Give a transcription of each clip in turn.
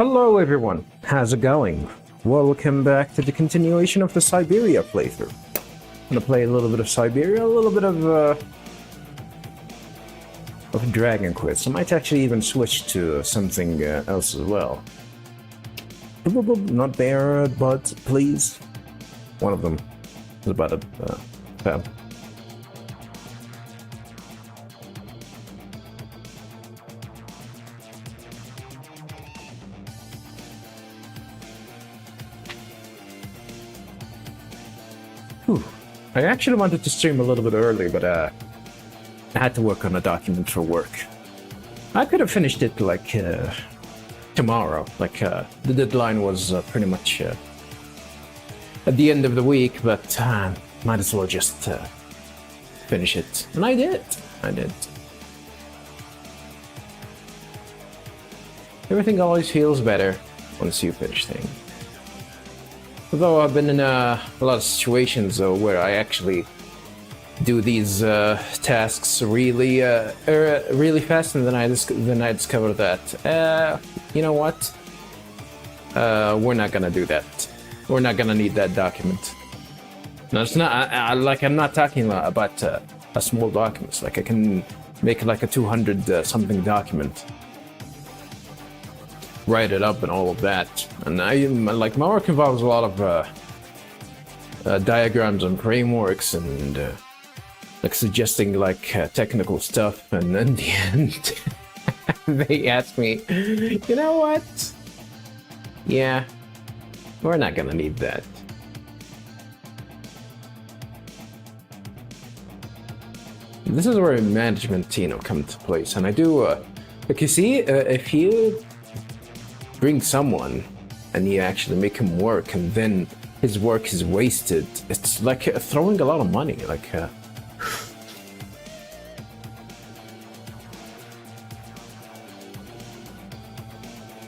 Hello everyone, how's it going? Welcome back to the continuation of the Syberia playthrough. I'm gonna play a little bit of Syberia, a little bit of Dragon Quest. I might actually even switch to something else as well. Not there, but please. One of them is about a fab. I actually wanted to stream a little bit early, but I had to work on a document for work. I could have finished it like tomorrow. Like the deadline was pretty much at the end of the week, but might as well just finish it. And I did. Everything always feels better once you finish things. Although I've been in a lot of situations where I actually do these tasks really fast, and then I discover that you know what? We're not gonna do that. We're not gonna need that document. No, it's not. I'm not talking about a small document. Like I can make like a 200 something document. Write it up and all of that, and like my work involves a lot of diagrams and frameworks and like suggesting like technical stuff, and in the end they ask me, you know what? Yeah, we're not gonna need that. This is where management come to place, and I do like you see if you bring someone and you actually make him work and then his work is wasted, it's like throwing a lot of money. Like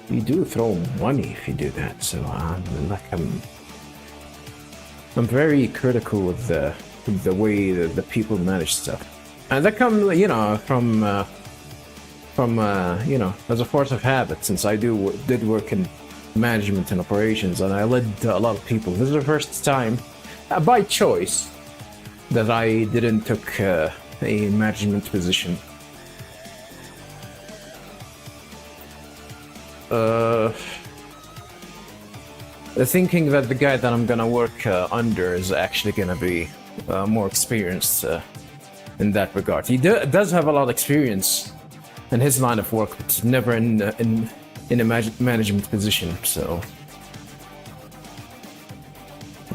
you do throw money if you do that. So I'm very critical with the way that the people manage stuff, and that comes from you know, as a force of habit, since I did work in management and operations, and I led a lot of people. This is the first time, by choice, that I didn't took a management position. Thinking that the guy that I'm gonna work under is actually gonna be more experienced in that regard. He does have a lot of experience in his line of work, but never in a management position. So,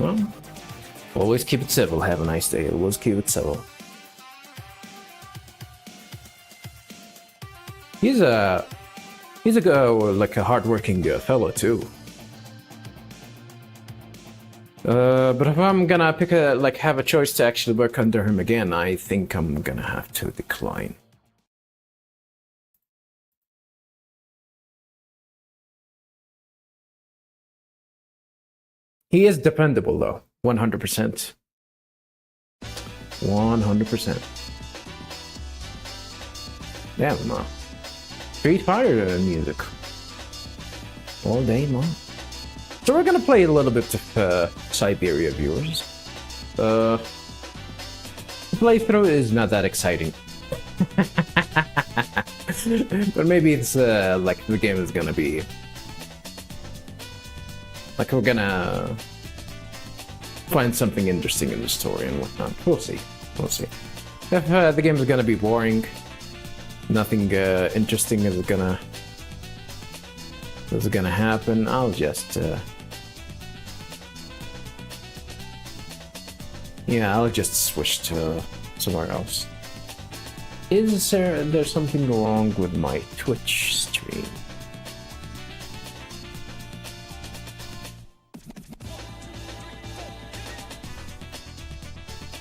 well, always keep it civil. Have a nice day. Always keep it civil. He's a like a hardworking fellow too. But if I'm gonna have a choice to actually work under him again, I think I'm gonna have to decline. He is dependable, though. 100%. 100%. Yeah, man. Street Fighter music. All day long. So we're gonna play a little bit of Syberia, viewers. The playthrough is not that exciting. But maybe it's like the game is gonna be... like we're gonna find something interesting in the story and whatnot. We'll see. We'll see. If the game is gonna be boring, nothing interesting is gonna happen, I'll just I'll just switch to somewhere else. Is there something wrong with my Twitch stream?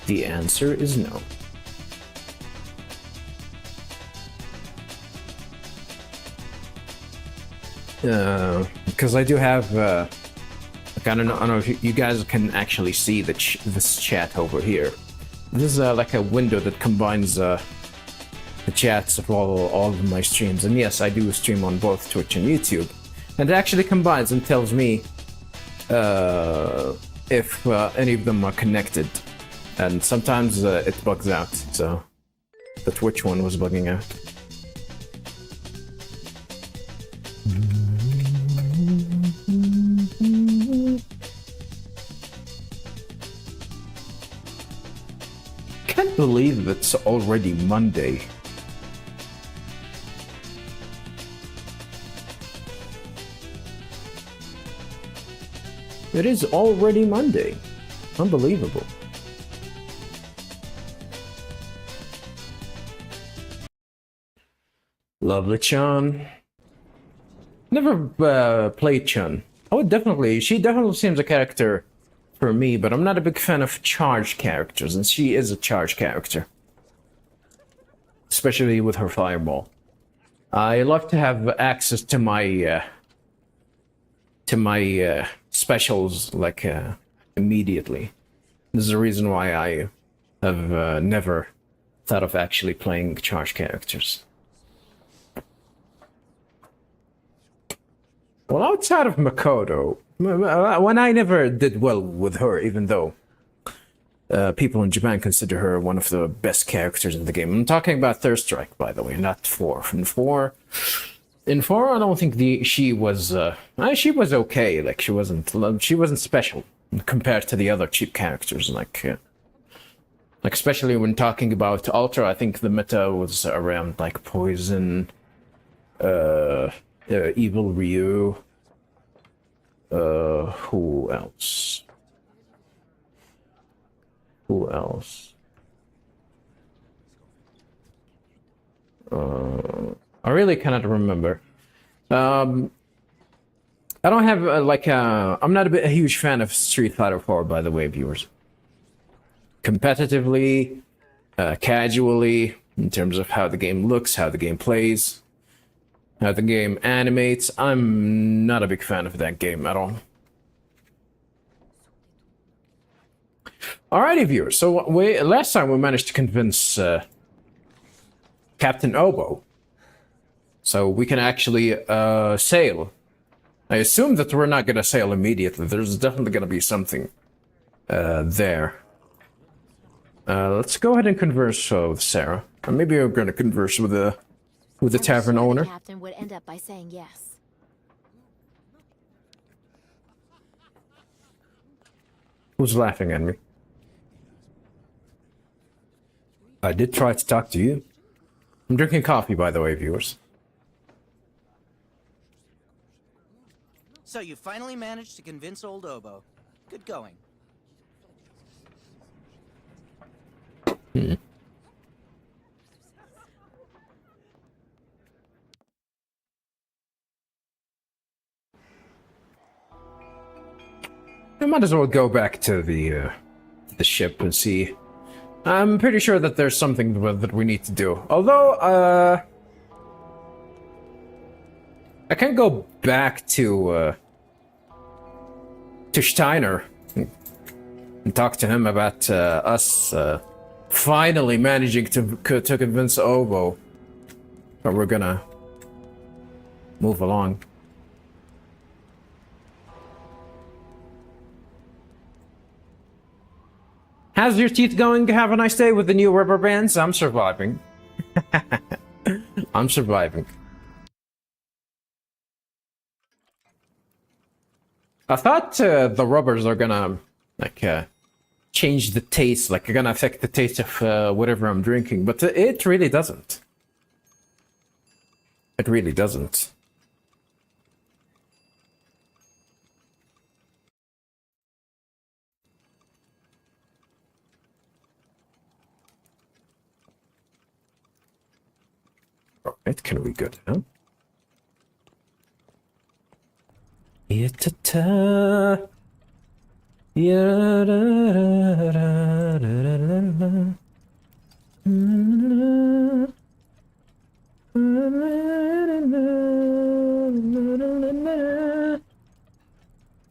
The answer is no. Because I do have, like, I don't know if you guys can actually see this chat over here. This is like a window that combines the chats of all of my streams, and yes, I do stream on both Twitch and YouTube. And it actually combines and tells me if any of them are connected. And sometimes it bugs out, so the Twitch one was bugging out. Can't believe it's already Monday. It is already Monday. Unbelievable. Lovely Chun. Never played Chun. She definitely seems a character for me, but I'm not a big fan of charged characters, and she is a charged character. Especially with her fireball. I love to have access to my specials, like, immediately. This is the reason why I have never thought of actually playing charged characters. Well, outside of Makoto, when I never did well with her, even though people in Japan consider her one of the best characters in the game. I'm talking about Third Strike, by the way, not 4. In 4, I don't think she was okay. Like she wasn't special compared to the other cheap characters. Like especially when talking about Ultra, I think the meta was around like Poison, Evil Ryu. Who else? Who else? I really cannot remember. I don't have I'm not a huge fan of Street Fighter 4, by the way, viewers. Competitively, casually, in terms of how the game looks, how the game plays, how the game animates, I'm not a big fan of that game at all. Alrighty, viewers. So last time we managed to convince Captain Obo, so we can actually sail. I assume that we're not gonna sail immediately. There's definitely gonna be something there. Let's go ahead and converse with Sarah. Or maybe we're gonna converse with the tavern owner. The captain would end up by saying yes. Who's laughing at me? I did try to talk to you. I'm drinking coffee, by the way, viewers. So you finally managed to convince old Obo. Good going. I might as well go back to the ship and see. I'm pretty sure that there's something that we need to do. Although, I can go back to Steiner and talk to him about us finally managing to convince Obo that we're gonna move along. How's your teeth going? Have a nice day with the new rubber bands? I'm surviving. I'm surviving. I thought the rubbers are gonna, like, change the taste, like, gonna affect the taste of whatever I'm drinking, but it really doesn't. It really doesn't. Alright, can we go down? Ya-ta-ta. Ya-da-da-da-da-da-da.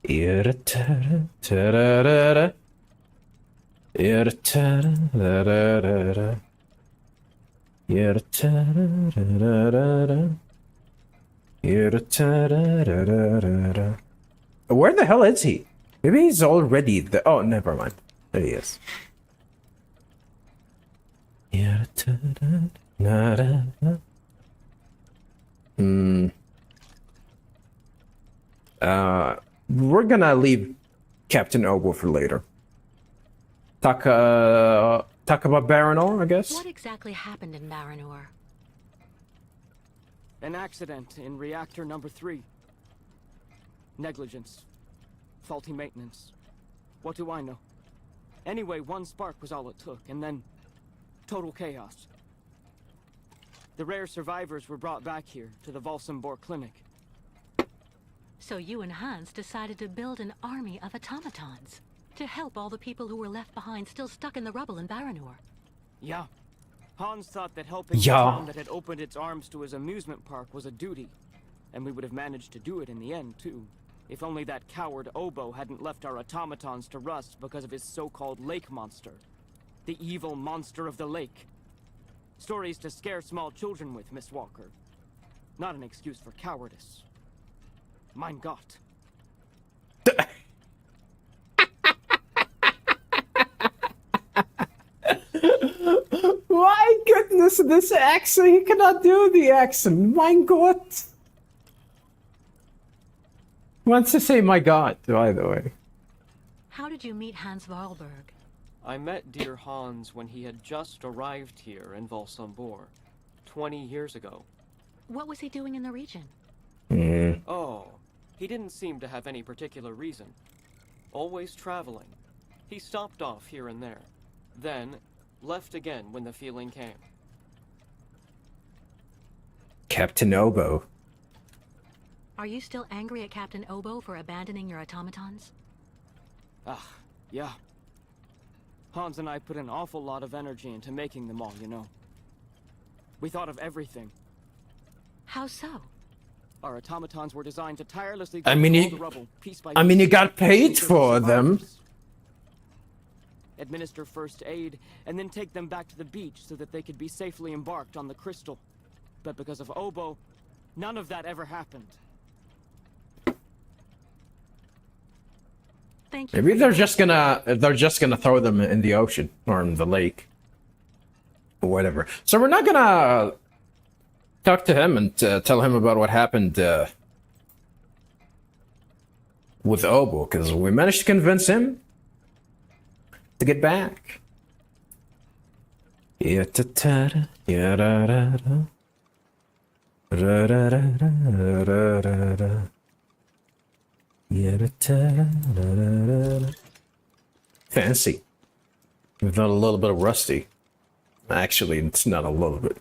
Ya-da-da-da-da-da-da. Ya-da-da-da-da-da-da. Ya-da-da-da-da-da-da. Where the hell is he? Maybe he's already the. Oh, never mind. There he is. We're gonna leave Captain Obo for later. Talk about Baranor, I guess. What exactly happened in Baranor? An accident in reactor number 3. Negligence. Faulty maintenance. What do I know? Anyway, one spark was all it took, and then total chaos. The rare survivors were brought back here to the Valsambor clinic. So you and Hans decided to build an army of automatons to help all the people who were left behind still stuck in the rubble in Baranor. Yeah. Hans thought that helping the Yeah. town that had opened its arms to his amusement park was a duty. And we would have managed to do it in the end, too. If only that coward Obo hadn't left our automatons to rust because of his so-called lake monster. The evil monster of the lake. Stories to scare small children with, Miss Walker. Not an excuse for cowardice. Mein Gott. My goodness, this accent, he cannot do the accent. Mein Gott. Wants to say my God, by the way. How did you meet Hans Wahlberg? I met dear Hans when he had just arrived here in Valsambor, 20 years ago. What was he doing in the region? Oh, he didn't seem to have any particular reason. Always traveling. He stopped off here and there, then left again when the feeling came. Captain Obo. Are you still angry at Captain Obo for abandoning your automatons? Ah, yeah. Hans and I put an awful lot of energy into making them all, you know. We thought of everything. How so? Our automatons were designed to tirelessly I mean, go he- through the rubble, piece by I mean, piece, you got paid until for the them. survivors. Administer first aid, and then take them back to the beach so that they could be safely embarked on the crystal. But because of Obo, none of that ever happened. Thank you. Maybe for they're your- just gonna throw them in the ocean or in the lake. Or whatever. So we're not gonna talk to him and tell him about what happened with Obo, because we managed to convince him to get back. Yeah-ta-ta-da, yeah-da-da-da. Ra-da-da-da-da-da-da. Yeah-da-da-da-da-da. Fancy. With not a little bit of rusty. Actually, it's not a little bit.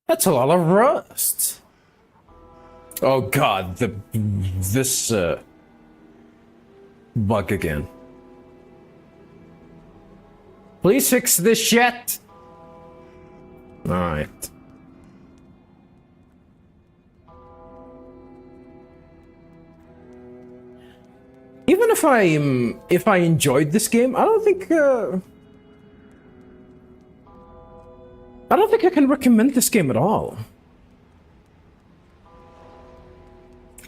That's a lot of rust. Oh god, this bug again. Please fix this shit. All right. Even if I enjoyed this game, I don't think I can recommend this game at all.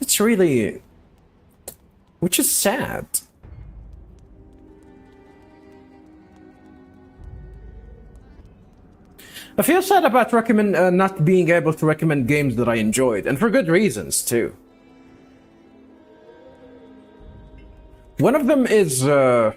It's really, which is sad. I feel sad about not being able to recommend games that I enjoyed, and for good reasons too. One of them is The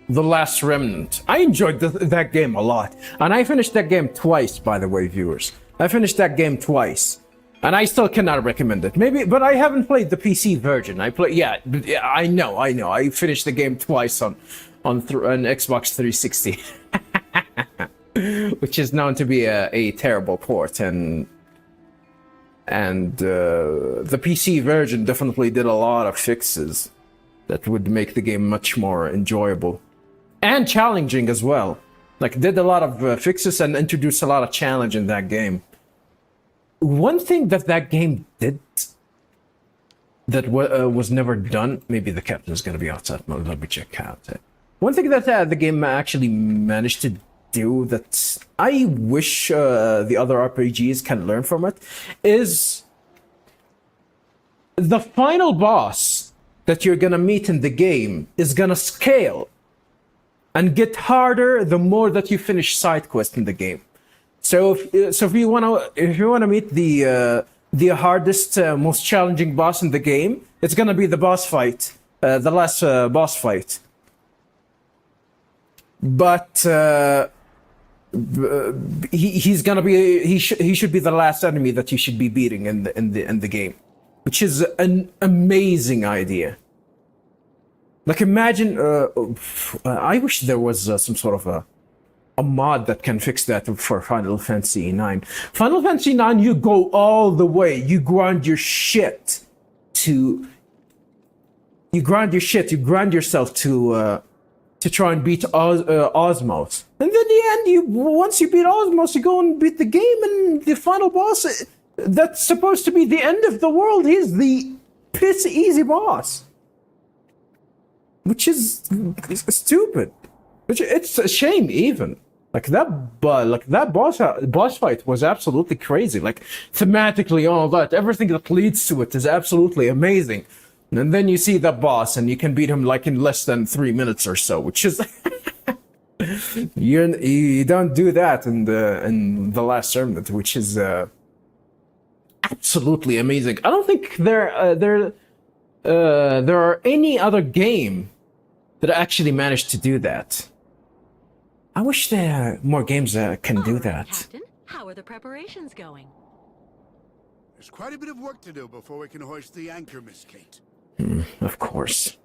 Last Remnant. I enjoyed that game a lot, and I finished that game twice, by the way, viewers. I finished that game twice, and I still cannot recommend it. Maybe, but I haven't played the PC version. Yeah, I know. I finished the game twice on Xbox 360, which is known to be a terrible port, and the PC version definitely did a lot of fixes that would make the game much more enjoyable and challenging as well. Like, did a lot of fixes and introduced a lot of challenge in that game. One thing that game did that was never done, maybe the captain's gonna be outside. Let me check out it. One thing that the game actually managed to do that I wish the other RPGs can learn from it is the final boss that you're gonna meet in the game is gonna scale and get harder the more that you finish side quests in the game. So if you wanna meet the hardest, most challenging boss in the game, it's gonna be the boss fight, the last boss fight. But he's gonna be he should be the last enemy that you should be beating in the game, which is an amazing idea. Like imagine, I wish there was some sort of a mod that can fix that for Final Fantasy IX. Final Fantasy IX, you go all the way. You grind your shit to. You grind yourself to try and beat Osmos. And then in the end, once you beat Osmos, you go and beat the game, and the final boss, that's supposed to be the end of the world, he's the piss easy boss. Which is stupid. Which it's a shame even. Like that boss fight was absolutely crazy. Like thematically, all that, everything that leads to it is absolutely amazing. And then you see the boss, and you can beat him like in less than 3 minutes or so, which is you don't do that in the last tournament, which is absolutely amazing. I don't think there are any other game that actually managed to do that. I wish there are more games that can do that. Captain, how are the preparations going? There's quite a bit of work to do before we can hoist the anchor, Miss Kate. Of course.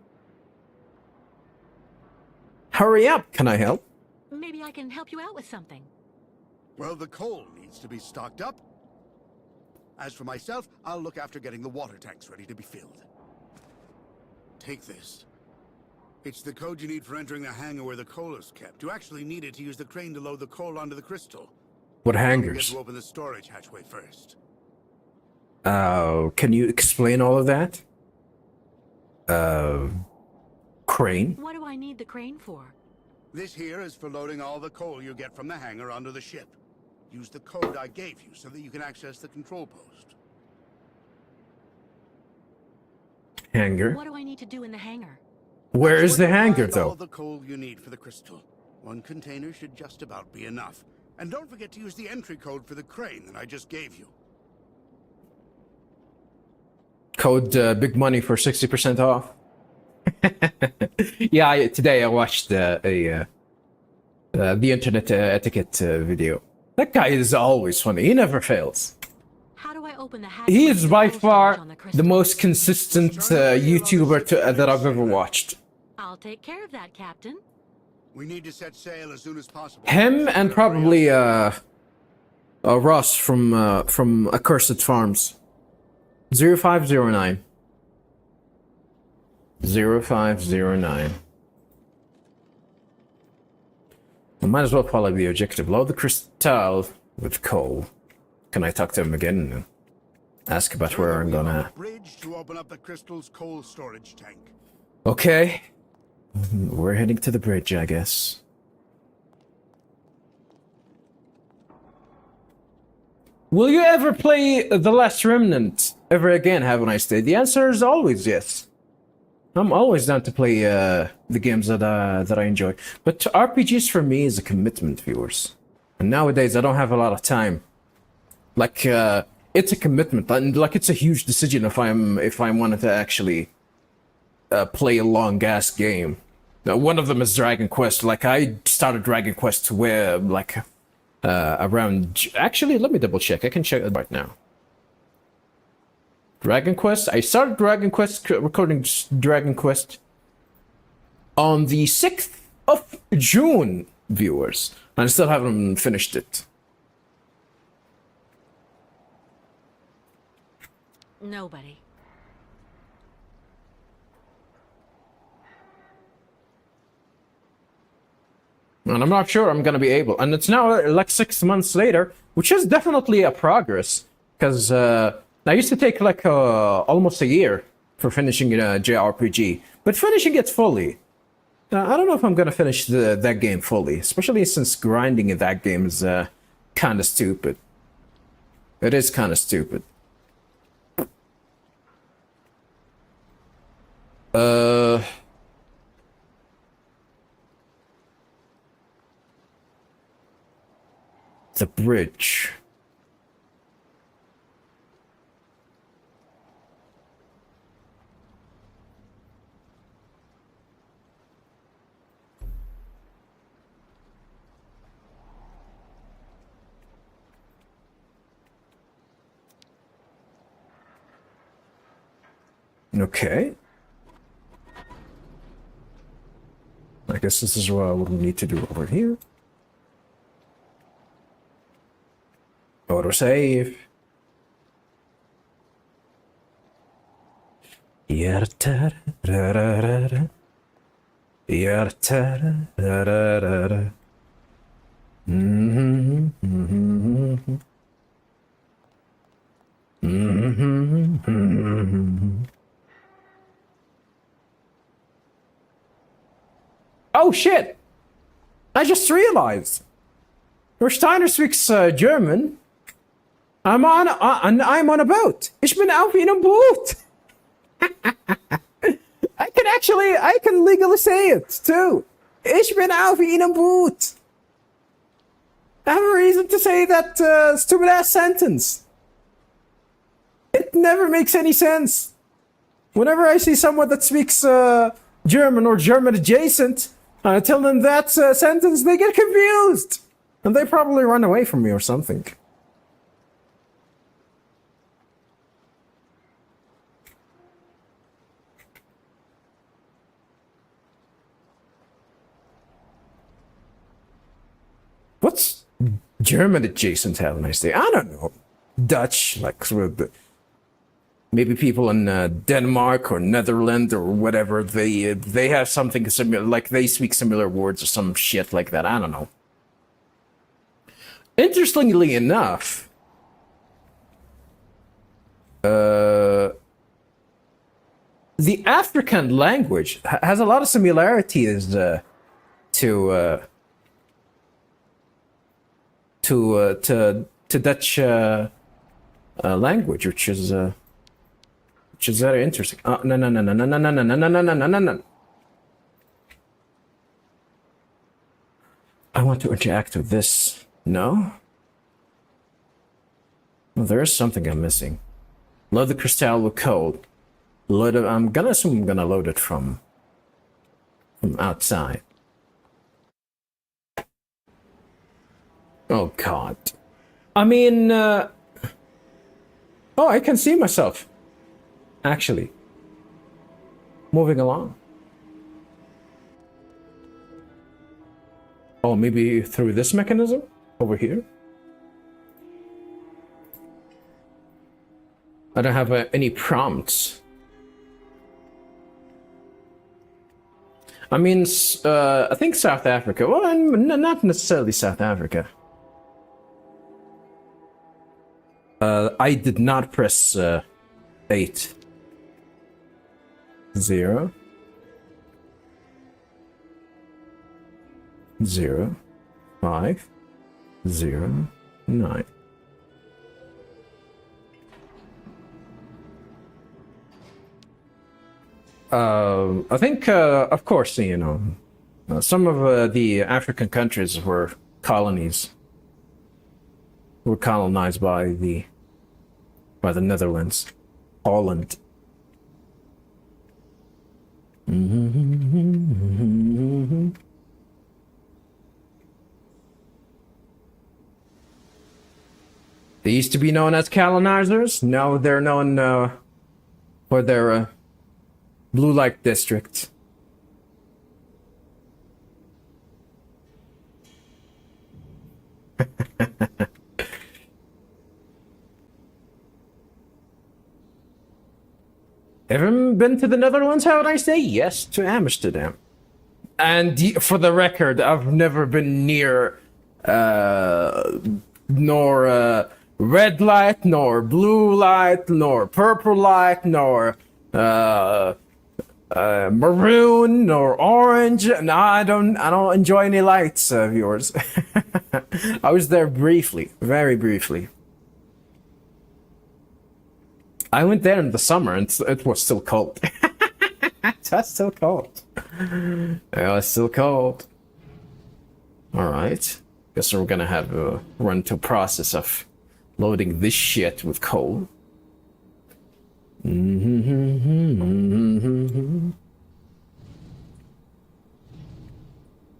Hurry up, can I help? Maybe I can help you out with something. Well, the coal needs to be stocked up. As for myself, I'll look after getting the water tanks ready to be filled. Take this. It's the code you need for entering the hangar where the coal is kept. You actually need it to use the crane to load the coal onto the crystal. What You hangars? get to open the storage hatchway first. Can you explain all of that? Crane? What do I need the crane for? This here is for loading all the coal you get from the hangar onto the ship. Use the code I gave you so that you can access the control post. Hangar? What do I need to do in the hangar? Where is the That's where you'll hangar, find all though? the coal you need for the crystal. One container should just about be enough. And don't forget to use the entry code for the crane that I just gave you. Code big money for 60% off. Yeah, today I watched the internet etiquette video. That guy is always funny. He never fails. How do I open the hatch? He is by storage far on the the crystal? most consistent YouTuber that I've ever watched. I'll take care of that, Captain. We need to set sail as soon as possible. Him and probably Ross from Accursed Farms. 0509. 0509. I might as well follow the objective. Load the crystal with coal. Can I talk to him again and ask about where I'm gonna... Bridge to open up the crystal's coal storage tank. Okay. We're heading to the bridge, I guess. Will you ever play The Last Remnant ever again, haven't I stayed? The answer is always yes. I'm always down to play the games that I enjoy. But RPGs for me is a commitment, viewers. And nowadays I don't have a lot of time. Like it's a commitment, and like it's a huge decision if I wanted to actually play a long ass game. Now, one of them is Dragon Quest. Like I started Dragon Quest where like around. Actually, let me double check. I can check it right now. Dragon Quest. I started Dragon Quest recording Dragon Quest on the 6th of June, viewers. And I still haven't finished it. Nobody. And I'm not sure I'm gonna be able. And it's now like 6 months later, which is definitely a progress. Because I used to take like almost a year for finishing a JRPG. But finishing it fully. I don't know if I'm gonna finish that game fully. Especially since grinding in that game is kind of stupid. It is kind of stupid. Uh... The bridge. Okay. I guess this is what we need to do over here. Autosave. Yartarararara. Yartarararara. Mhm, mhm, mhm, mhm. Oh shit! I just realized. Steiner speaks German. I'm on a boat. Ich bin auf einem Boot. I can legally say it too. Ich bin auf einem Boot. I have a reason to say that stupid ass sentence. It never makes any sense. Whenever I see someone that speaks German or German adjacent, I tell them that sentence, they get confused. And they probably run away from me or something. What's German adjacent have a nice day? I don't know. Dutch, like maybe people in Denmark or Netherlands or whatever, they have something similar, like they speak similar words or some shit like that. I don't know. Interestingly enough, the African language has a lot of similarities to Dutch language, which is very interesting. No. I want to interact with this. No? Well, there is something I'm missing. Load the crystal with cold. Load it. I'm gonna assume I'm gonna load it from outside. Oh god. I mean, oh, I can see myself. Actually. Moving along. Oh, maybe through this mechanism? Over here? I don't have any prompts. I mean, I think South Africa. Well, not necessarily South Africa. I did not press 8. 0. 0. 5. 0. 9. I think, of course, you know, some of the African countries were colonies. Were colonized by the Netherlands, Holland. They used to be known as colonizers. Now they're known for their blue light district. Ever been to the Netherlands, have a nice day? Yes, to Amsterdam. And for the record, I've never been near nor red light, nor blue light, nor purple light, nor maroon, nor orange. No, I don't enjoy any lights of yours. I was there briefly, very briefly. I went there in the summer and it was still cold. That's still cold. Yeah, it's still cold. Alright. Guess we're gonna have a run to process of loading this shit with coal.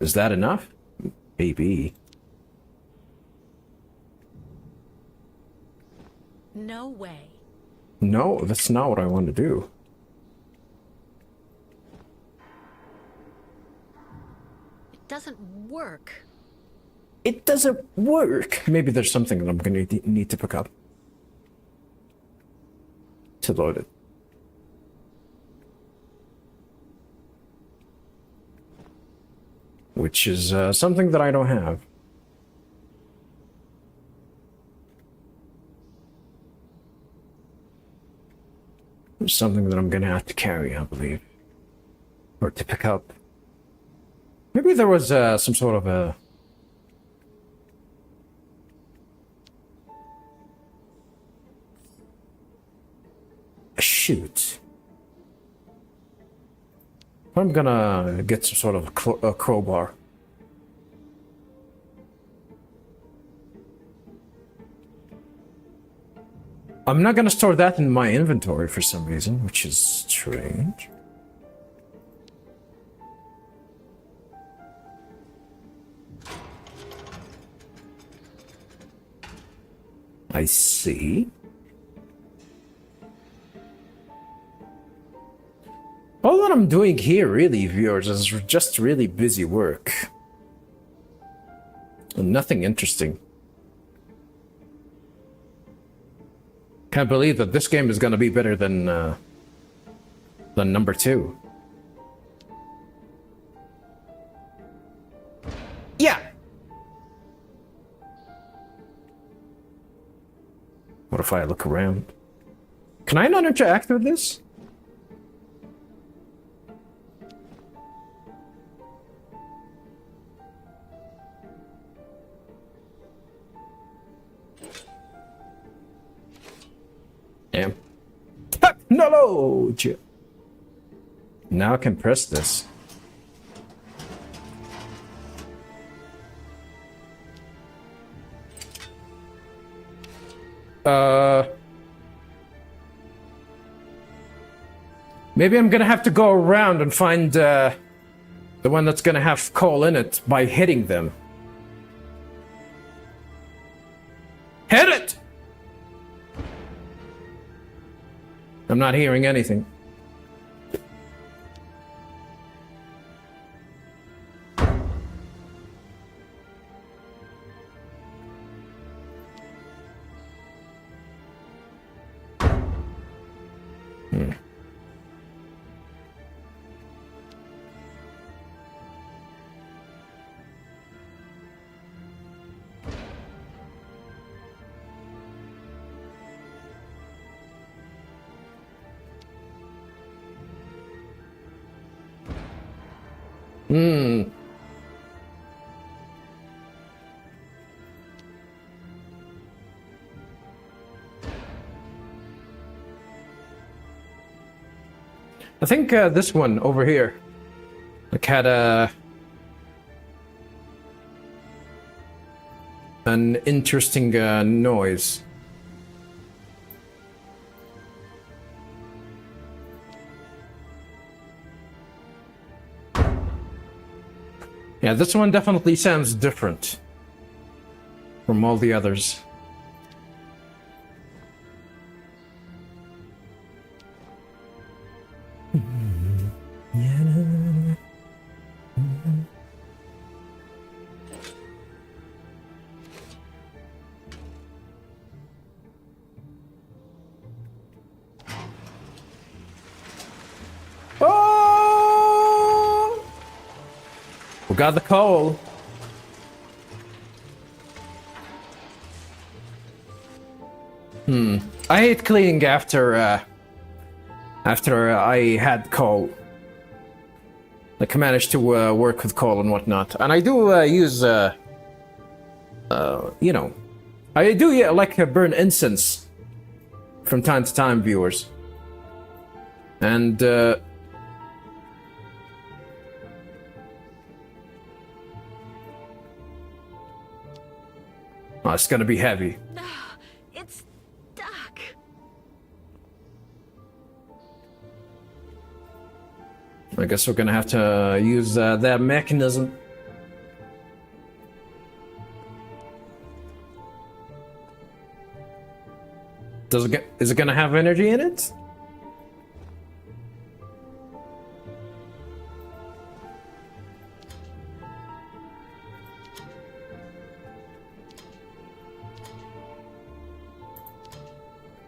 Is that enough? Maybe. No way. No, that's not what I want to do. It doesn't work. It doesn't work. Maybe there's something that I'm gonna need to pick up to load it. Which is something that I don't have. There's something that I'm gonna have to carry, I believe. Or to pick up. Maybe there was some sort of a... Shoot. I'm gonna get some sort of a crowbar. I'm not gonna store that in my inventory for some reason, which is strange. I see. All that I'm doing here, really, viewers, is just really busy work. And nothing interesting. Can't believe that this game is gonna be better than number 2. Yeah! What if I look around? Can I not interact with this? Damn. Technology! Now I can press this. Maybe I'm gonna have to go around and find the one that's gonna have coal in it by hitting them. Hit it! I'm not hearing anything. I think this one over here, like, had an interesting noise. Yeah, this one definitely sounds different from all the others. Oh! We got the coal. I hate cleaning after I had coal. Like, I managed to work with coal and whatnot, and I do use you know, I do like burn incense from time to time, viewers. And Oh, it's gonna be heavy. It's stuck. I guess we're gonna have to use that mechanism. Is it gonna have energy in it?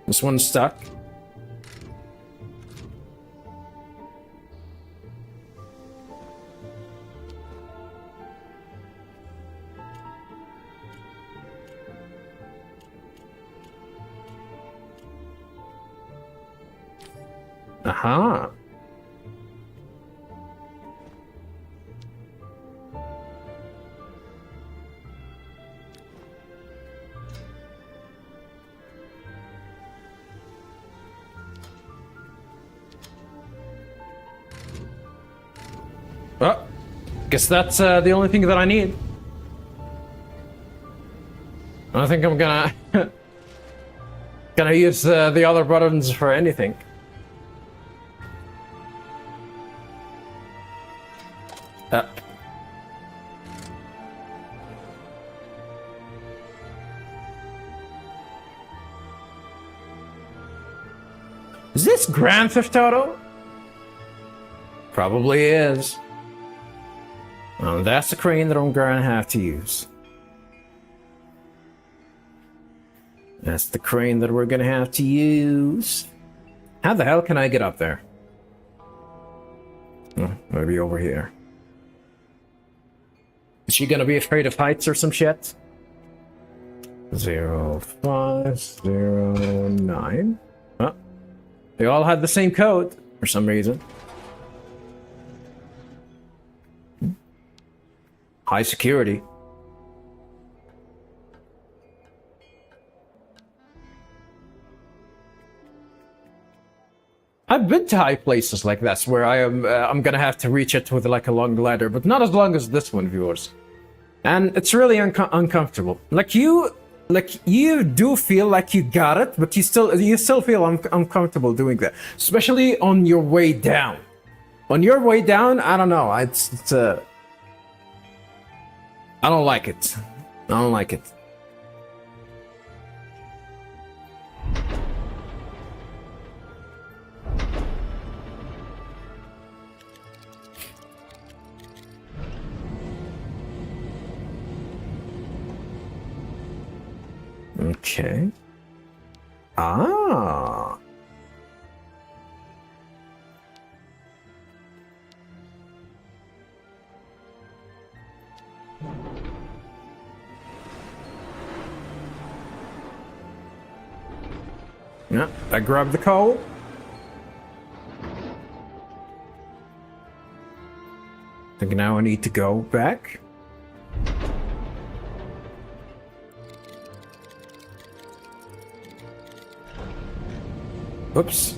This one's stuck. Aha. Well, guess that's the only thing that I need. I don't think I'm gonna gonna use the other buttons for anything. Is this Grand Theft Auto? Probably is. Well, that's the crane that I'm gonna have to use. That's the crane that we're gonna have to use. How the hell can I get up there? Oh, maybe over here. Is she gonna be afraid of heights or some shit? 0509. Huh? They all had the same code for some reason. High security. I've been to high places like this where I'm gonna have to reach it with like a long ladder, but not as long as this one, viewers. And it's really uncomfortable. Like you do feel like you got it, but you still feel uncomfortable doing that, especially on your way down. On your way down, I don't know. It's I don't like it. I don't like it. Okay. Ah. Yeah, I grabbed the coal. I think now I need to go back. Oops.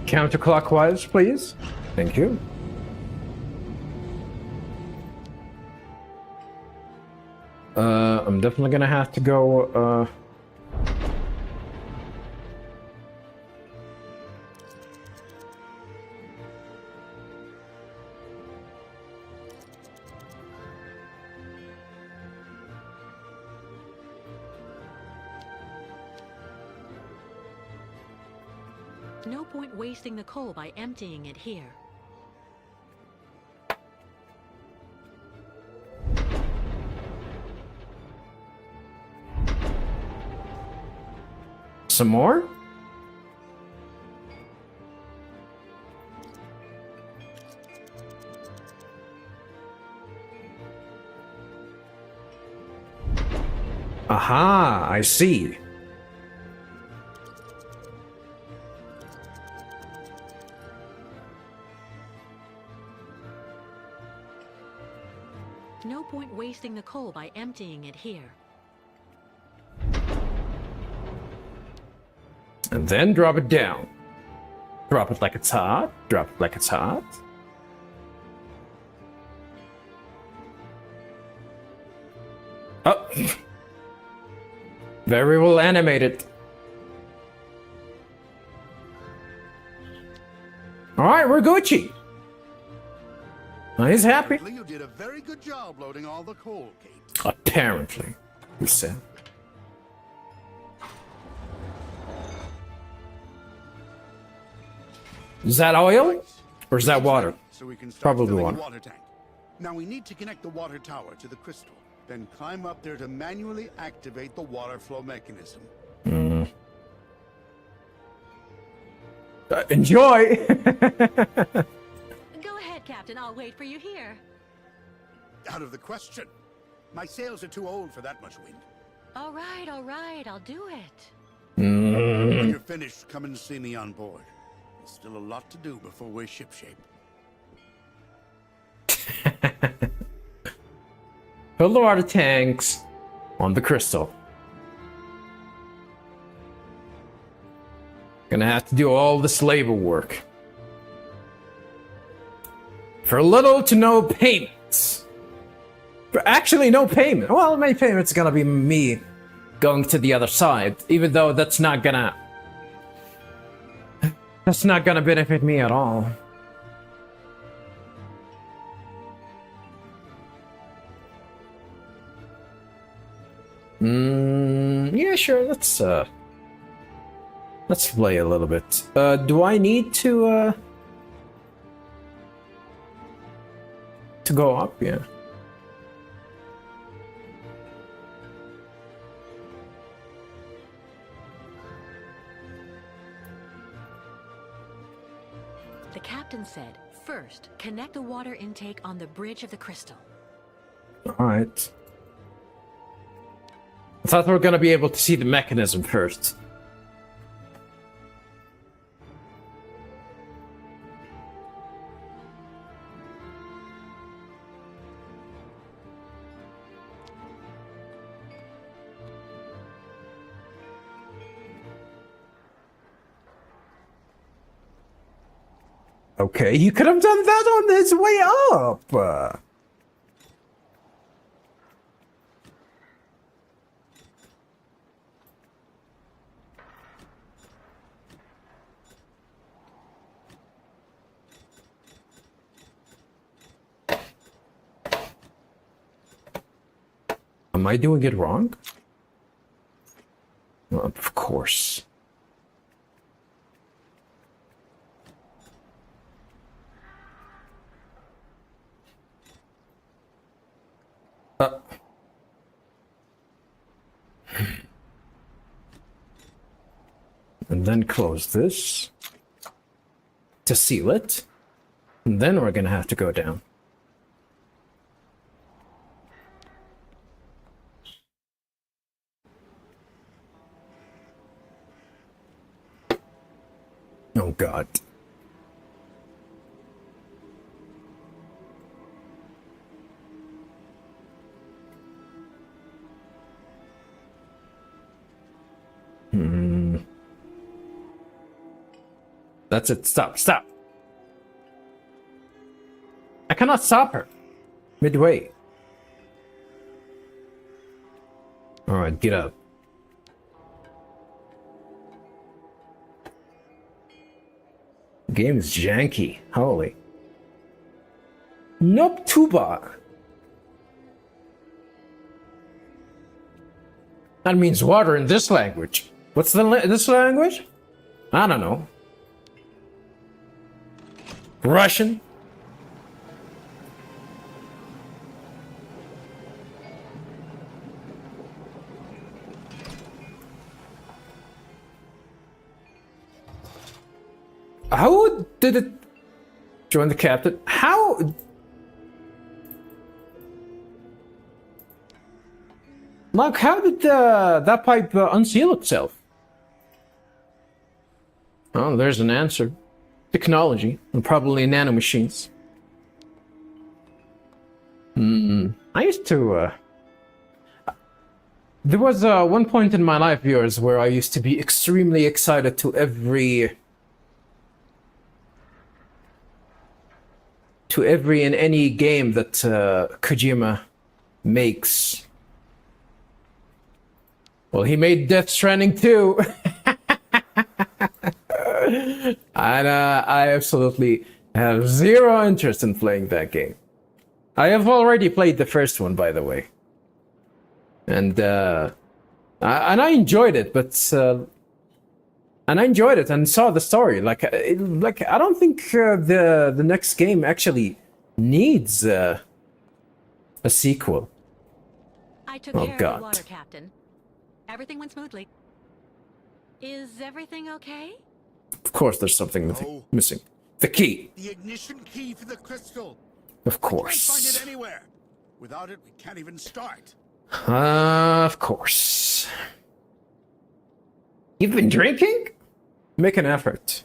Counterclockwise, please. Thank you. I'm definitely gonna have to go, No point wasting the coal by emptying it here. some more? Aha, I see. No point wasting the coal by emptying it here. And then drop it down. Drop it like it's hot. Drop it like it's hot. Oh. Very well animated. Alright, we're Gucci. He's happy. You did a very good job loading all the coal, Kate. Apparently, he said. Is that oil? Or is that water? So we can start Probably filling water. the water tank. Now we need to connect the water tower to the crystal, then climb up there to manually activate the water flow mechanism. Enjoy! Go ahead, Captain. I'll wait for you here. Out of the question. My sails are too old for that much wind. All right. I'll do it. When you're finished, come and see me on board. There's still a lot to do before we're shipshape. Fill the water tanks on the crystal. Gonna have to do all this labor work. For little to no payments. For actually no payment. Well, my payment's gonna be me going to the other side, even though that's not gonna benefit me at all. Yeah, sure, let's play a little bit. Do I need to go up? Yeah. The captain said, first, connect the water intake on the bridge of the crystal. Alright. I thought we were gonna be able to see the mechanism first. Okay, you could have done that on his way up. Am I doing it wrong? Well, of course. And then close this to seal it. And then we're gonna have to go down. Oh God. That's it. Stop. Stop. I cannot stop her. Midway. Alright, get up. Game is janky. Holy. Nope, tuba. That means water in this language. What's this language? I don't know. Russian? How did it join the captain? How? Like, how did that pipe unseal itself? Oh, there's an answer. Technology, and probably nanomachines. I used to, There was one point in my life, viewers, where I used to be extremely excited to every and any game that Kojima makes. Well, he made Death Stranding 2. And I absolutely have zero interest in playing that game. I have already played the first one, by the way. And I enjoyed it, but and I enjoyed it and saw the story. Like I don't think the next game actually needs a sequel. I took Oh, care God. of the water captain. Everything went smoothly. Is everything okay? Of course, there's something No. missing. The key, The ignition key for the crystal. of I can't find course. it anywhere. Without it, we can't even start. Of course. You've been drinking? Make an effort.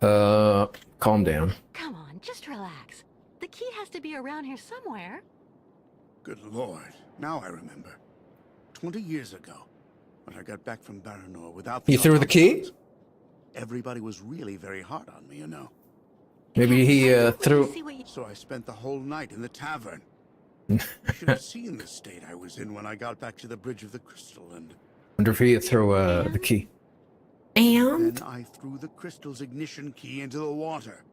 Calm down. Come on, just relax. The key has to be around here somewhere. Good Lord. Now I remember. 20 years ago, when I got back from Baranor without the You threw the key? automatons, everybody was really very hard on me, you know. Maybe he I can't wait to threw. see what you- So I spent the whole night in the tavern. You should have seen the state I was in when I got back to the Bridge of the Crystal, and Wonder if he threw the key. And then I threw the crystal's ignition key into the water.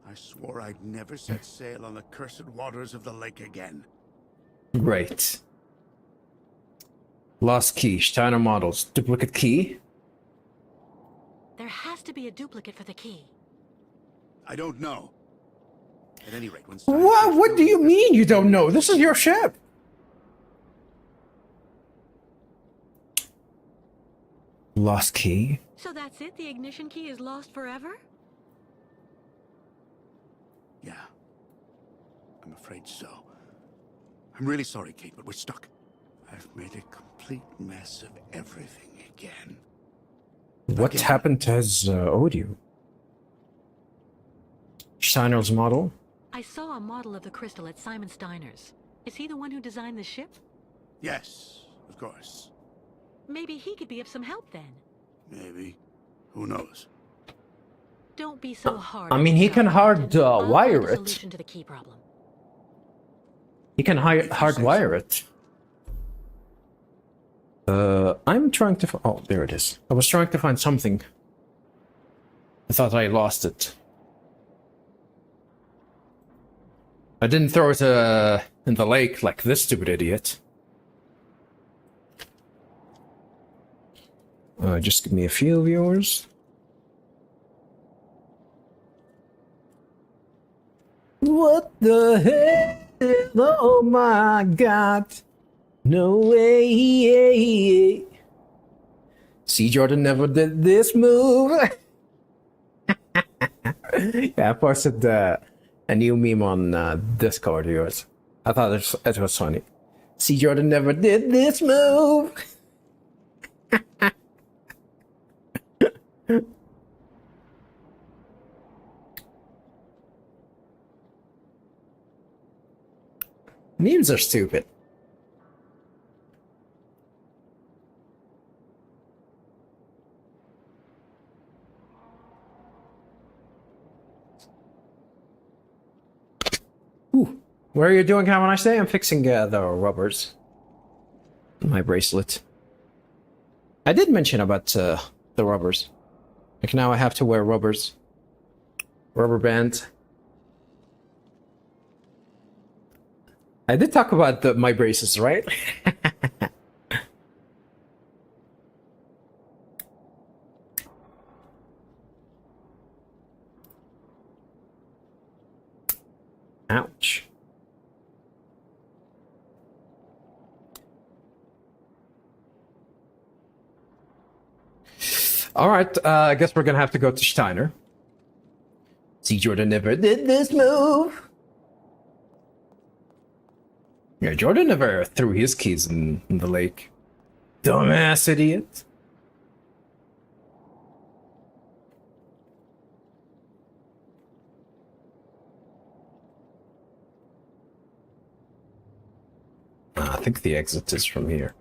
I swore I'd never set sail on the cursed waters of the lake again. great. Lost key. Steiner models. Duplicate key. There has to be a duplicate for the key. I don't know. At any rate, when What? What do you mean you don't know? This is your ship. Lost key. So that's it? The ignition key is lost forever? Yeah. I'm afraid so. I'm really sorry, Kate, but we're stuck. I've made a complete mess of everything again. What Again. happened to his audio? Steiner's model? I saw a model of the crystal at Simon Steiner's. Is he the one who designed the ship? Yes, of course. Maybe he could be of some help then. Maybe. Who knows? Don't be so hard. I on mean, he yourself, can hard Captain. I'll find wire a it. solution to the key problem. He can hardwire it. I'm trying to. Oh, there it is. I was trying to find something. I thought I lost it. I didn't throw it in the lake like this stupid idiot. Just give me a few viewers. What the hell? Oh my god. No way. See, Jordan never did this move. Yeah, I posted a new meme on Discord of yours. I thought it was funny. See, Jordan never did this move. Memes are stupid. Ooh. What are you doing, how when I say? I'm fixing the rubbers. My bracelet. I did mention about the rubbers. Like now I have to wear rubbers. Rubber bands. I did talk about my braces, right? Ouch. All right, I guess we're gonna have to go to Steiner. See, Jordan never did this move. Yeah, Jordan never threw his keys in the lake. Dumbass idiot. I think the exit is from here.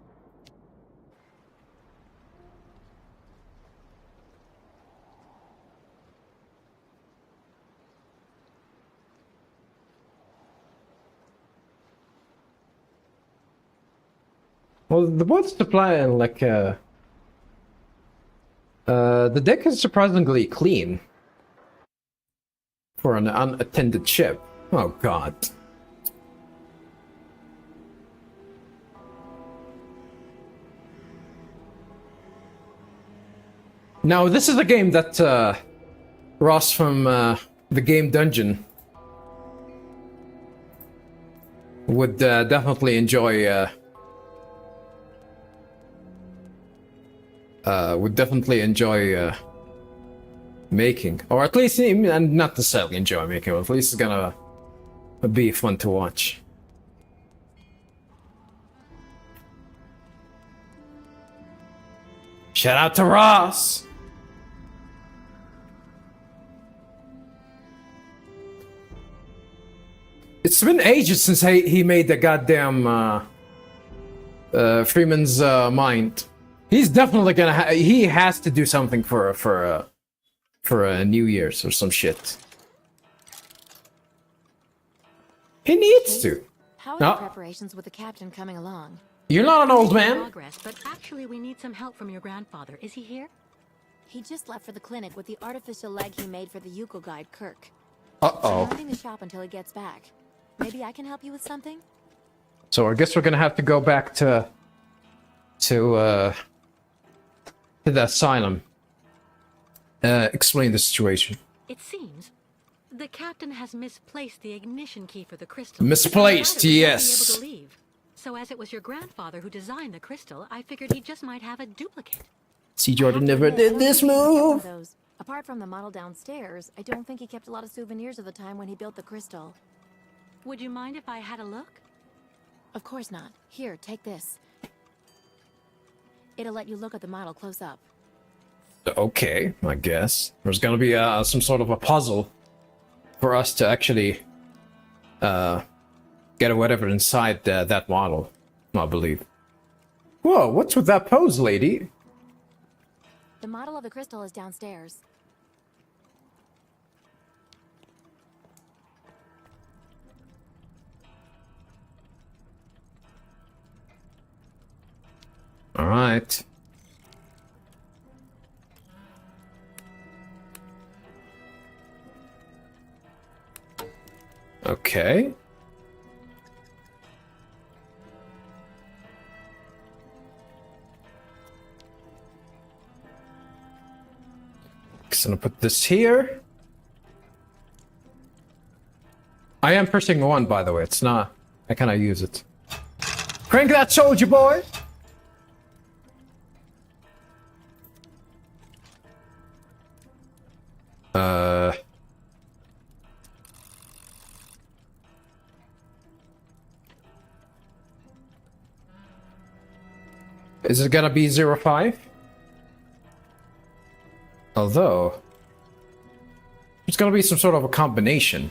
Well, the water supply, like, the deck is surprisingly clean for an unattended ship. Oh, God. Now, this is a game that, Ross from, the game Dungeon would, definitely enjoy, making, or at least, and not necessarily enjoy making, but at least it's gonna be fun to watch. Shout out to Ross! It's been ages since he made the goddamn Freeman's Mind. He's definitely gonna he has to do something for New Year's or some shit. He needs to. How are No. the preparations with the captain coming along? You're not an old man. Progress, but actually we need some help from your grandfather. Is he here? He just left for the clinic with the artificial leg he made for the Yuko guide, Kirk. Uh-oh. I'm running the shop until he gets back. Maybe I can help you with something? So I guess we're gonna have to go back to the asylum. Explain the situation. It seems the captain has misplaced the ignition key for the crystal. Misplaced, Without it, we won't yes. be able to leave. So as it was your grandfather who designed the crystal, I figured he just might have a duplicate. See, I Jordan have to never admit, I did don't this think he kept one of move. those. Apart from the model downstairs, I don't think he kept a lot of souvenirs of the time when he built the crystal. Would you mind if I had a look? Of course not. Here, take this. It'll let you look at the model close up. Okay, I guess there's gonna be some sort of a puzzle for us to actually get whatever inside that model, I believe. Whoa, what's with that pose, lady? The model of the crystal is downstairs. All right. Okay. Just gonna put this here. I am pressing 1, by the way. It's not. I cannot use it. Crank that soldier boy! Is it gonna be 05? Although, there's gonna be some sort of a combination.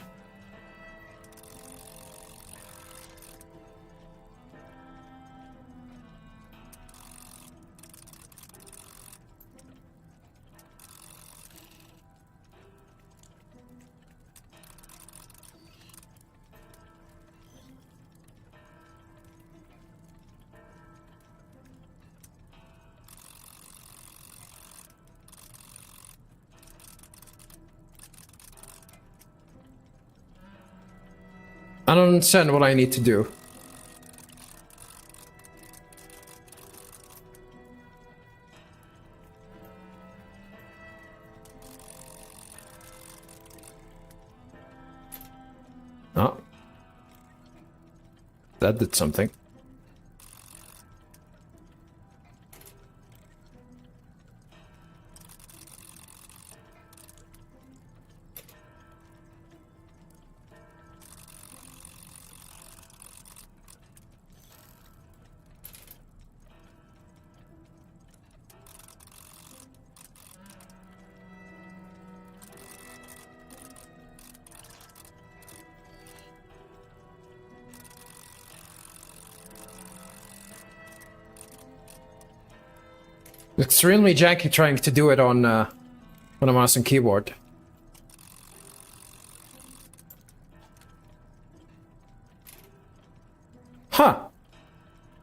I don't understand what I need to do. Oh. That did something. Extremely janky trying to do it on a mouse and keyboard. Huh.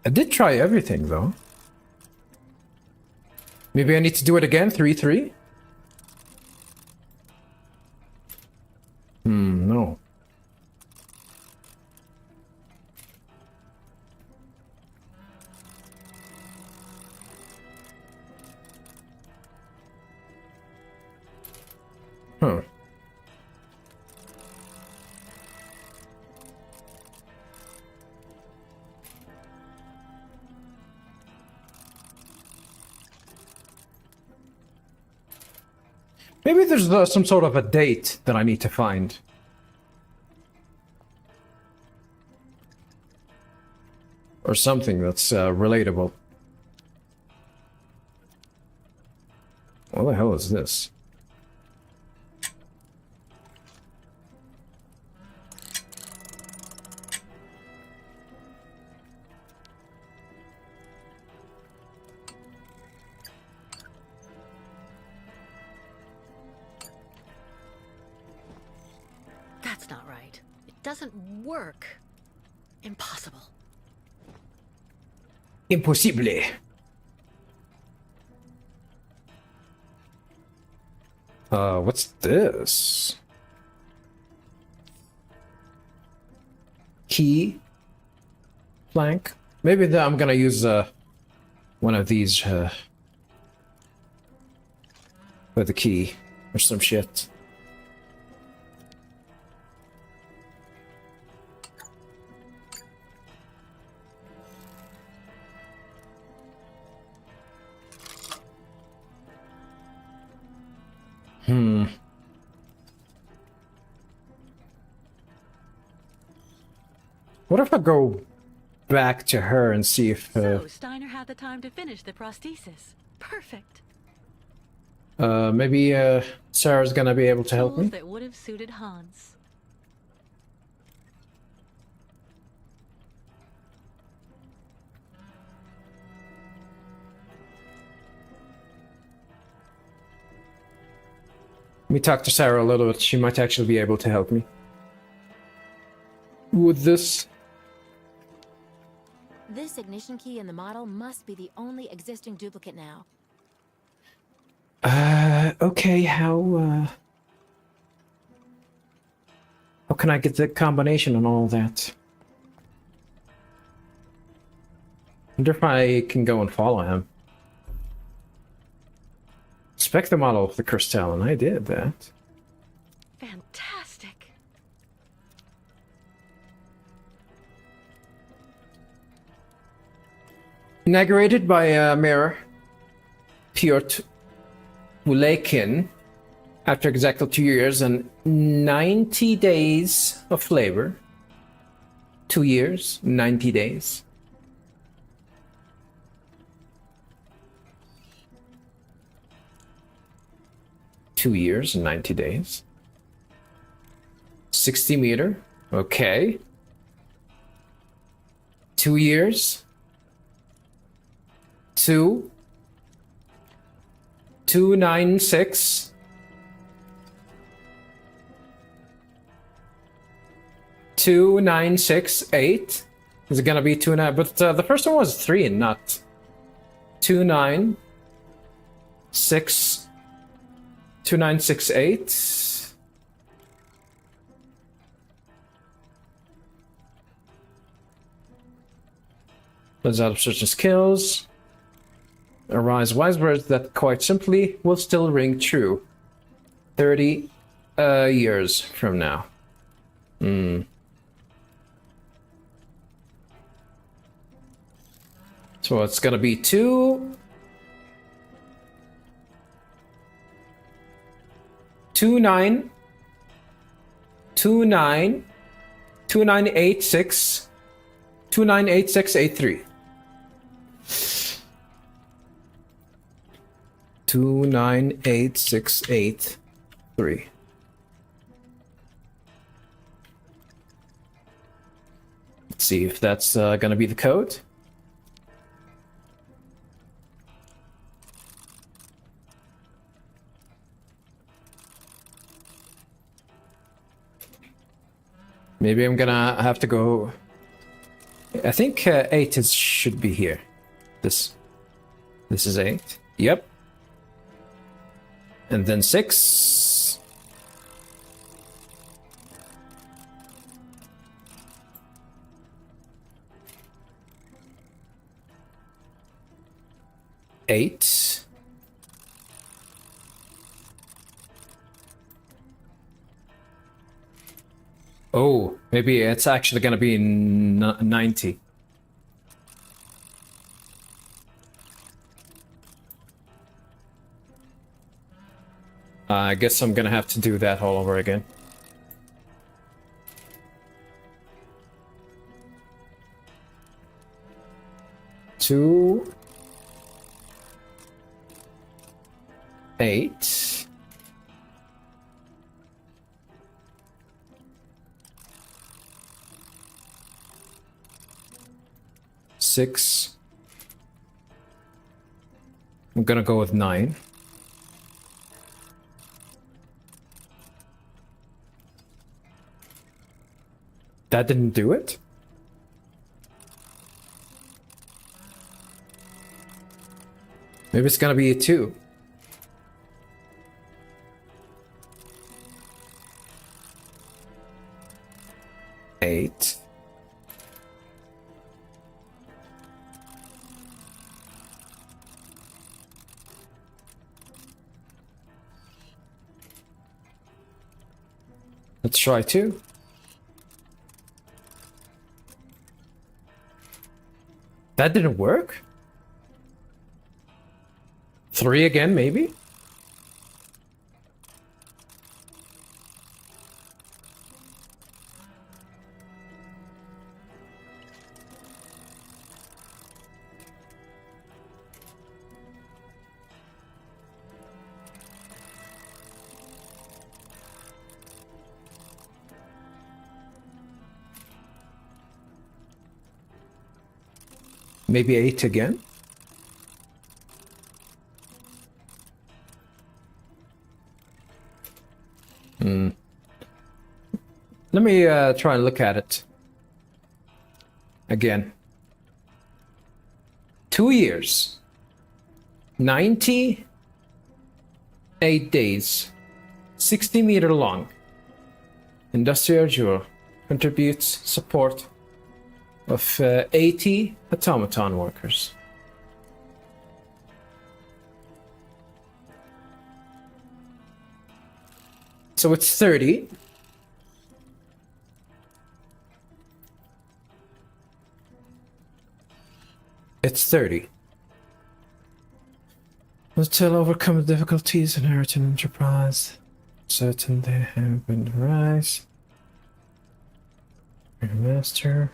I did try everything, though. Maybe I need to do it again? 3-3? No. Huh. Maybe there's some sort of a date that I need to find. Or something that's relatable. What the hell is this? That's not right. It doesn't work. Impossible. Impossible. What's this? Key. Plank. Maybe I'm gonna use one of these for the key or some shit. What if I go back to her and see if So, Steiner had the time to finish the prosthesis. Perfect. maybe Sarah's gonna be able to help me? Tools that would have suited Hans. Let me talk to Sarah a little bit. She might actually be able to help me. With this. This ignition key in the model must be the only existing duplicate now. Okay, how can I get the combination and all that? Wonder if I can go and follow him. Inspect the model of the crystalline. I did that. Fantastic. Inaugurated by Mayor Piotr Ulekin after exactly 2 years and 90 days of labor. 2 years, 90 days. $2 and 90 days. 60 meter. Okay. 2 years. 296. 2968. Is it gonna be 29? But the first one was 3 and not 296. 2968. Runs out of certain skills. Arise wise words that quite simply will still ring true 30 years from now. So it's gonna be 2986 298683. 298683. Let's see if that's gonna be the code. Maybe I'm gonna have to go... I think 8 should be here. This is 8. Yep. And then 6. Eight. Oh, maybe it's actually gonna be 90. I guess I'm gonna have to do that all over again. Two. 8. 6. I'm gonna go with 9. That didn't do it? Maybe it's gonna be a 2. 8. Let's try 2. That didn't work? 3 again, maybe? Maybe 8 again? Let me try and look at it again. 2 years. 98 days. 60-meter long. Industrial jewel. Contributes support of 80 automaton workers. So it's 30. It's 30. Until overcome the difficulties inherent in enterprise. Certain they have been rise. Master.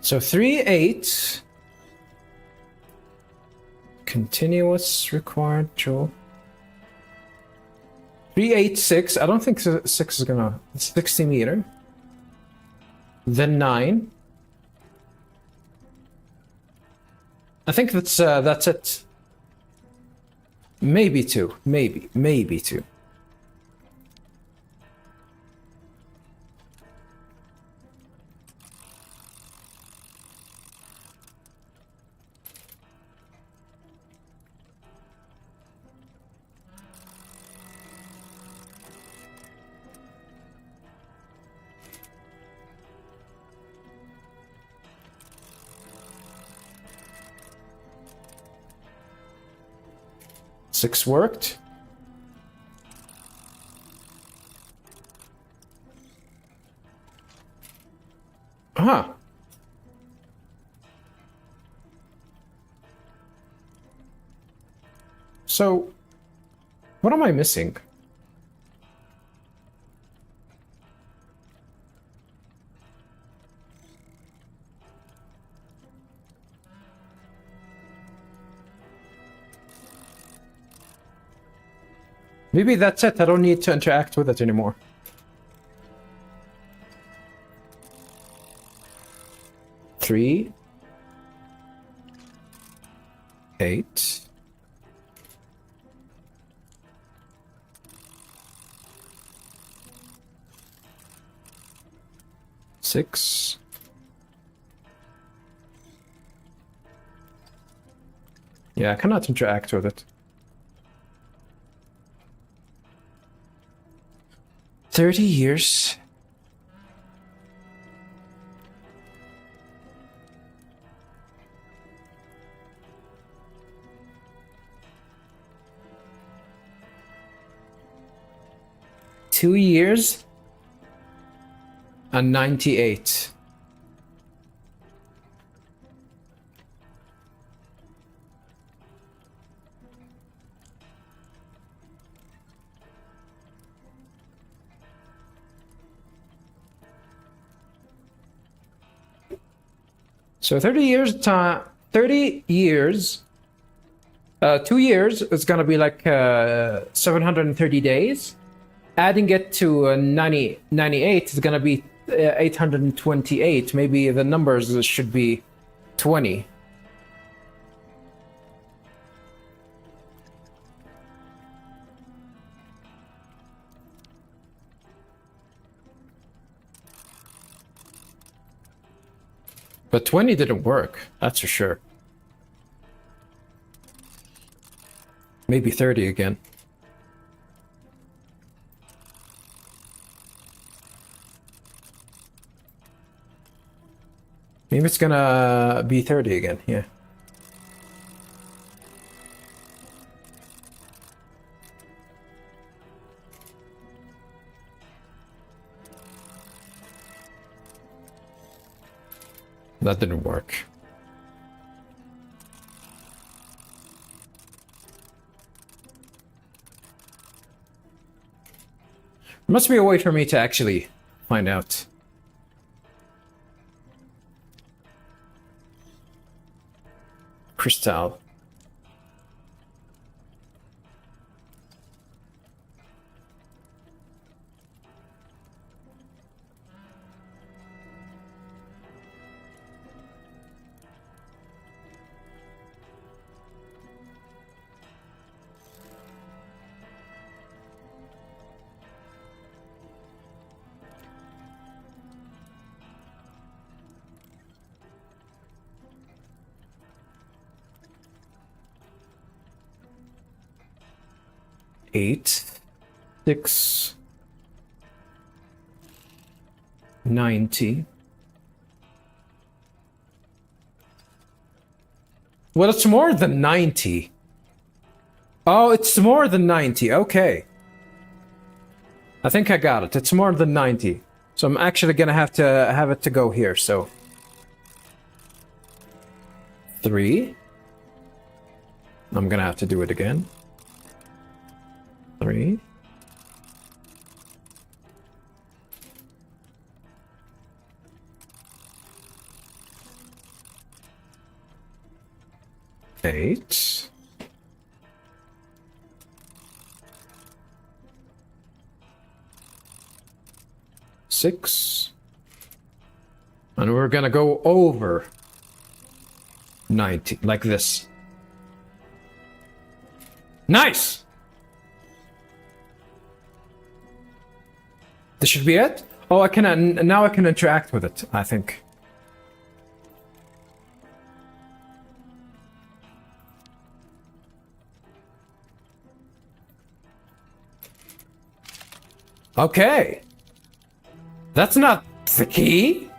So 3-8. Continuous required jewel. 3-8-6. I don't think 6 is gonna. 60-meter. Then 9. I think that's it. Maybe 2. Maybe 2. Six worked. Huh. So, what am I missing? Maybe that's it. I don't need to interact with it anymore. Three. 8. 6. Yeah, I cannot interact with it. 30 years. Two years and 98. So 30 years time, 30 years, 2 years is gonna be like 730 days. Adding it to 98 is gonna be 828. Maybe the numbers should be 20. But 20 didn't work, that's for sure. Maybe 30 again. Maybe it's gonna be 30 again, yeah. That didn't work. There must be a way for me to actually find out. Crystal. Eight, 6, 90. Well, it's more than 90. Oh, it's more than 90. Okay. I think I got it. It's more than 90. So I'm actually gonna have to have it to go here, so. 3. I'm gonna have to do it again. 3. 8. 6. And we're gonna go over 90, like this. Nice! This should be it? Oh, I can now I can interact with it, I think. Okay. That's not the key.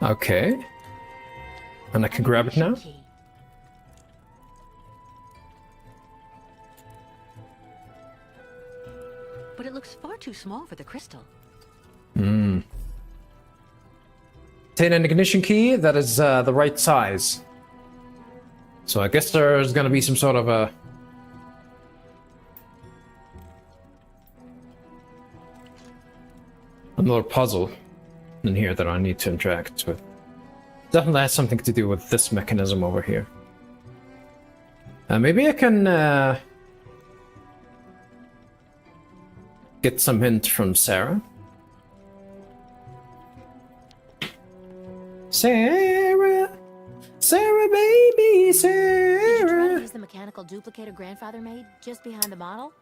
Okay. And I can grab it now? Key. But it looks far too small for the crystal. Hmm. Obtain an ignition key that is the right size. So I guess there's gonna be some sort of a... another puzzle in here that I need to interact with. Definitely has something to do with this mechanism over here. Maybe I can get some hint from Sarah. Sarah! Sarah, baby, Did you try to Sarah. use the mechanical duplicator grandfather made just behind the model?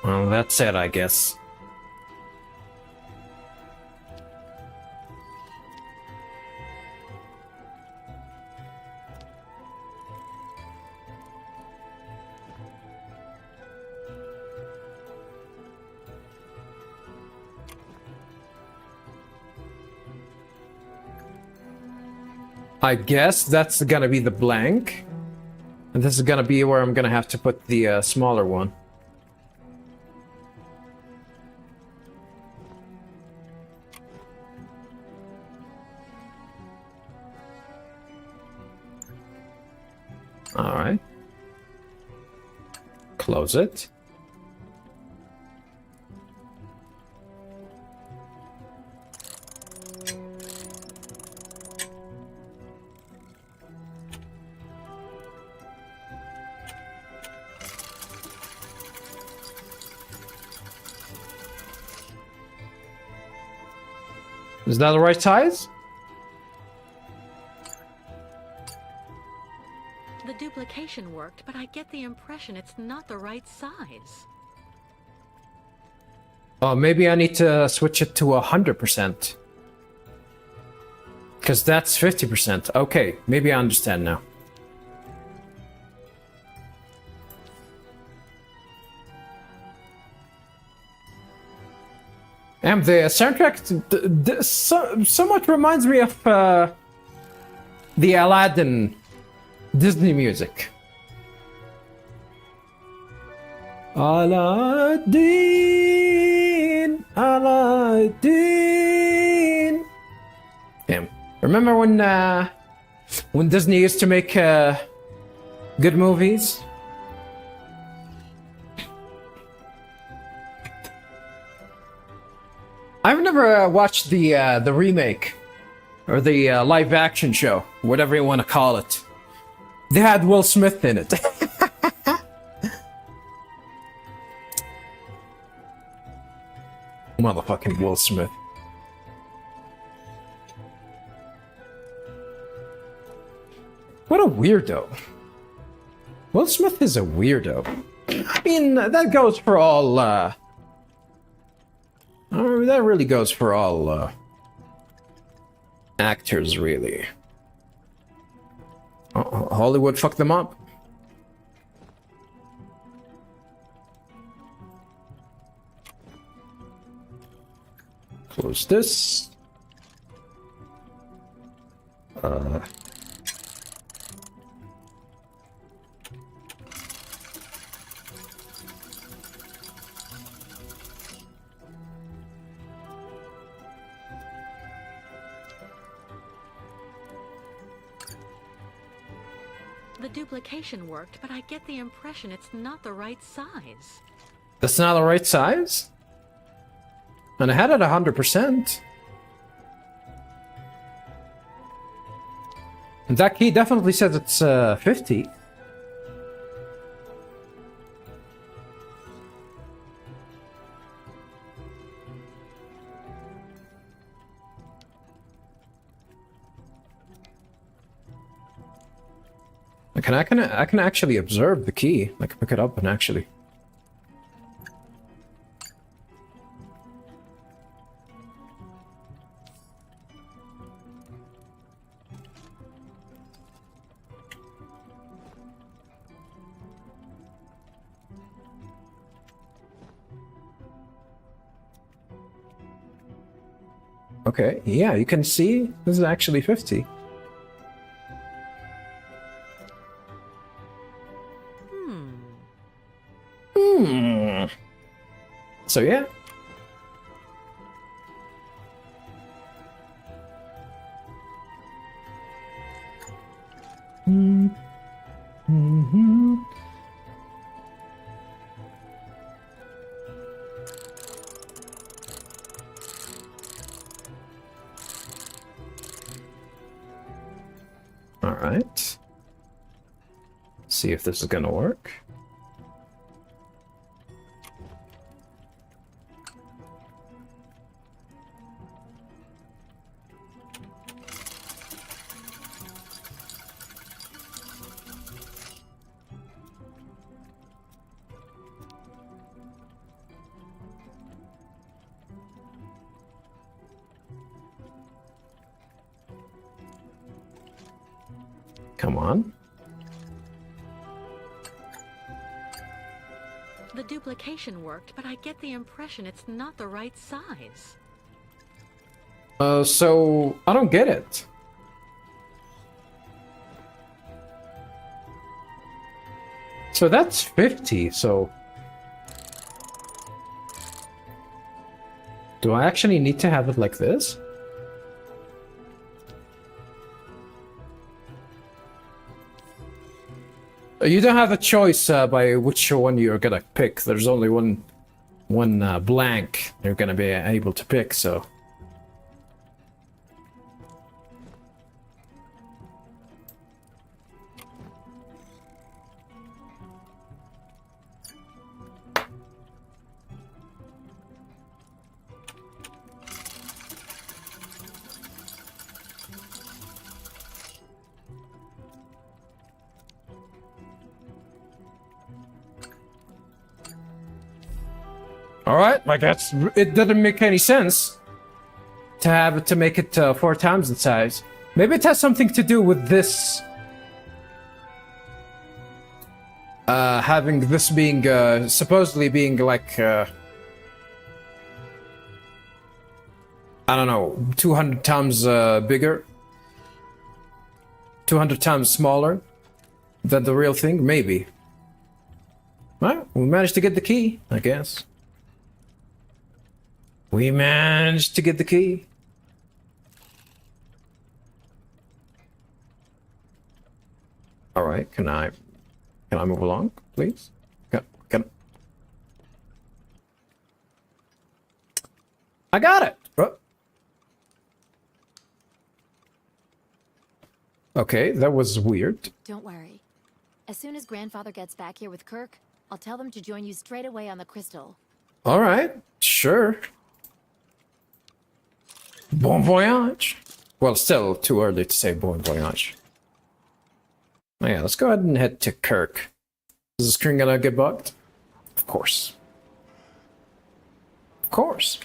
Well, that's it, I guess. I guess that's gonna be the blank. And this is gonna be where I'm gonna have to put the smaller one. Alright. Close it. Is that the right size? The duplication worked, but I get the impression it's not the right size. Oh, maybe I need to switch it to 100%. Because that's 50%. Okay, maybe I understand now. And the soundtrack somewhat reminds me of the Aladdin Disney music. Aladdin, Aladdin. Damn. Remember when Disney used to make good movies? I've never watched the remake or the live action show, whatever you want to call it. They had Will Smith in it. Motherfucking Will Smith. What a weirdo. Will Smith is a weirdo. I mean, that goes for all, that really goes for all, actors, really. Hollywood fucked them up. Close this. The duplication worked, but I get the impression it's not the right size. That's not the right size? And I had it 100%. And that key definitely says it's 50. I can actually observe the key. I can pick it up and actually. Okay, yeah, you can see this is actually 50. So yeah. All right. See if this is gonna work. Come on. The duplication worked, but I get the impression it's not the right size. So I don't get it. So that's 50, so... Do I actually need to have it like this? You don't have a choice by which one you're gonna pick. There's only one blank you're gonna be able to pick, so... Alright, like that's... It doesn't make any sense to have it to make it 4 times the size. Maybe it has something to do with this... having this being, supposedly being like, I don't know, 200 times bigger? 200 times smaller than the real thing? Maybe. Well, we managed to get the key, I guess. We managed to get the key. All right, can I move along, please? Can I got it. Oh. Okay, that was weird. Don't worry. As soon as Grandfather gets back here with Kirk, I'll tell them to join you straight away on the crystal. All right, sure. Bon voyage. Well, still too early to say bon voyage. Oh yeah, let's go ahead and head to Kirk. Is the screen gonna get bugged? Of course. Of course.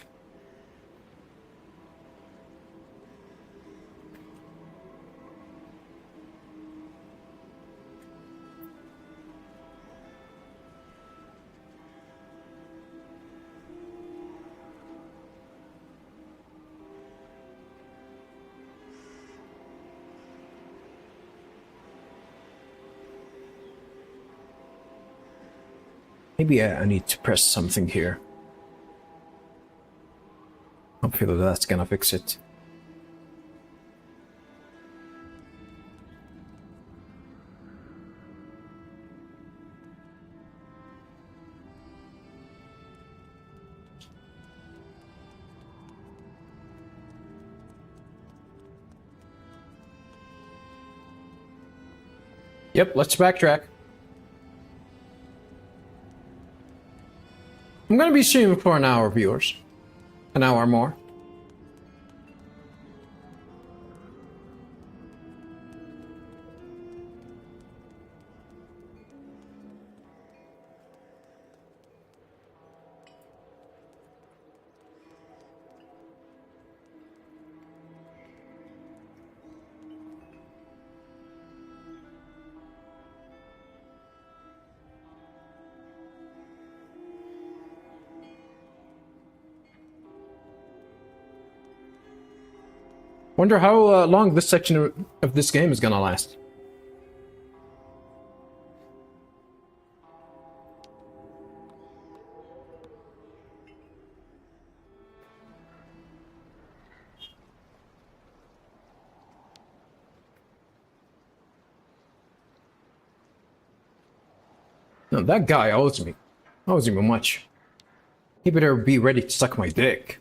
Maybe I need to press something here. Hopefully that's gonna fix it. Yep, let's backtrack. I'm gonna be streaming for an hour, viewers. An hour more. Wonder how long this section of this game is gonna last. No, that guy owes me. Owes him much. He better be ready to suck my dick.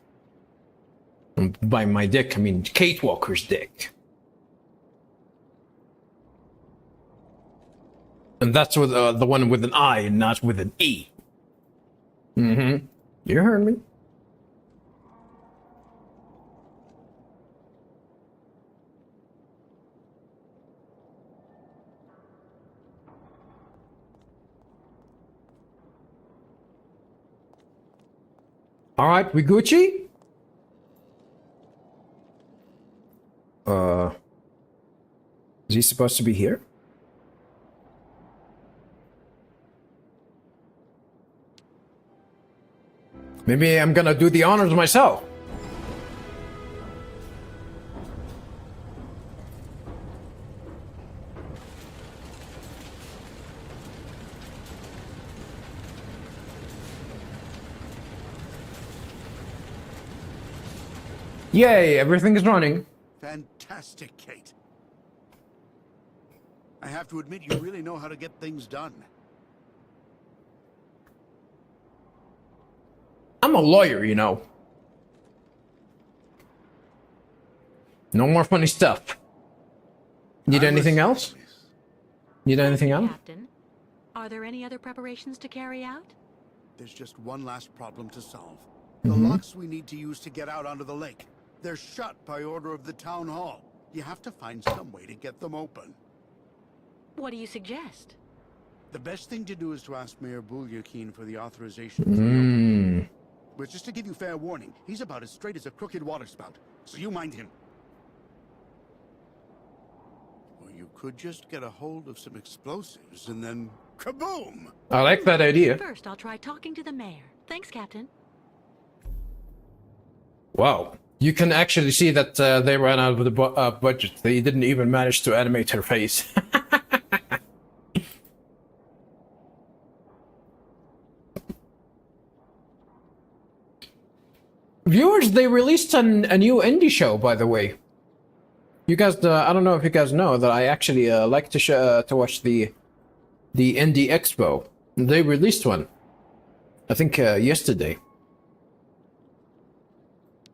And by my dick, I mean Kate Walker's dick. And that's with the one with an I and not with an E. Mm-hmm. You heard me. All right, we Gucci? Is he supposed to be here? Maybe I'm gonna do the honors myself. Yay, everything is running. Fantastic, Kate. I have to admit, you really know how to get things done. I'm a lawyer, you know. No more funny stuff. Need I'm anything listening, else? miss. Need anything else? Captain, are there any other preparations to carry out? There's just one last problem to solve. The locks we need to use to get out onto the lake. They're shut by order of the town hall. You have to find some way to get them open. What do you suggest? The best thing to do is to ask Mayor Bulyakin for the authorization to reopen. But just to give you fair warning, he's about as straight as a crooked waterspout, so you mind him. Or you could just get a hold of some explosives and then kaboom! I like that idea. First, I'll try talking to the mayor. Thanks, Captain. Wow. You can actually see that they ran out of the budget. They didn't even manage to animate her face. Viewers, they released a new indie show, by the way. You guys, I don't know if you guys know that I actually like to watch the Indie Expo. They released one, I think yesterday.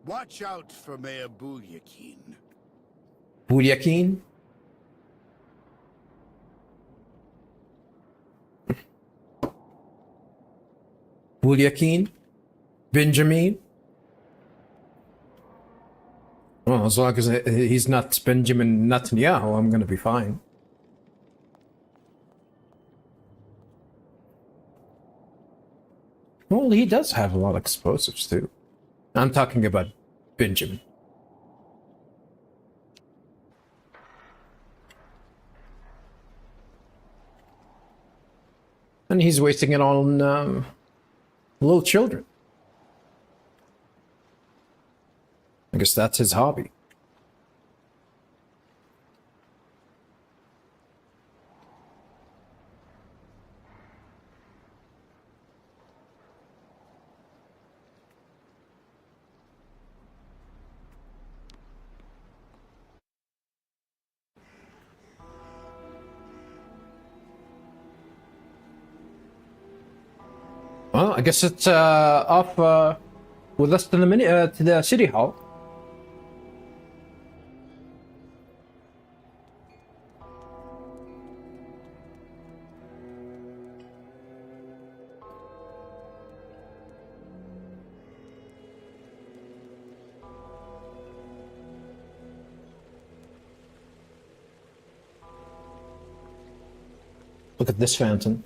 Watch out for Mayor Bulyakin. Bulyakin? Bulyakin? Benjamin? Well, as long as he's not Benjamin Netanyahu, I'm gonna be fine. Well, he does have a lot of explosives, too. I'm talking about Benjamin. And he's wasting it on little children. I guess that's his hobby. Well, I guess it's off with less than a minute to the city hall. Look at this fountain.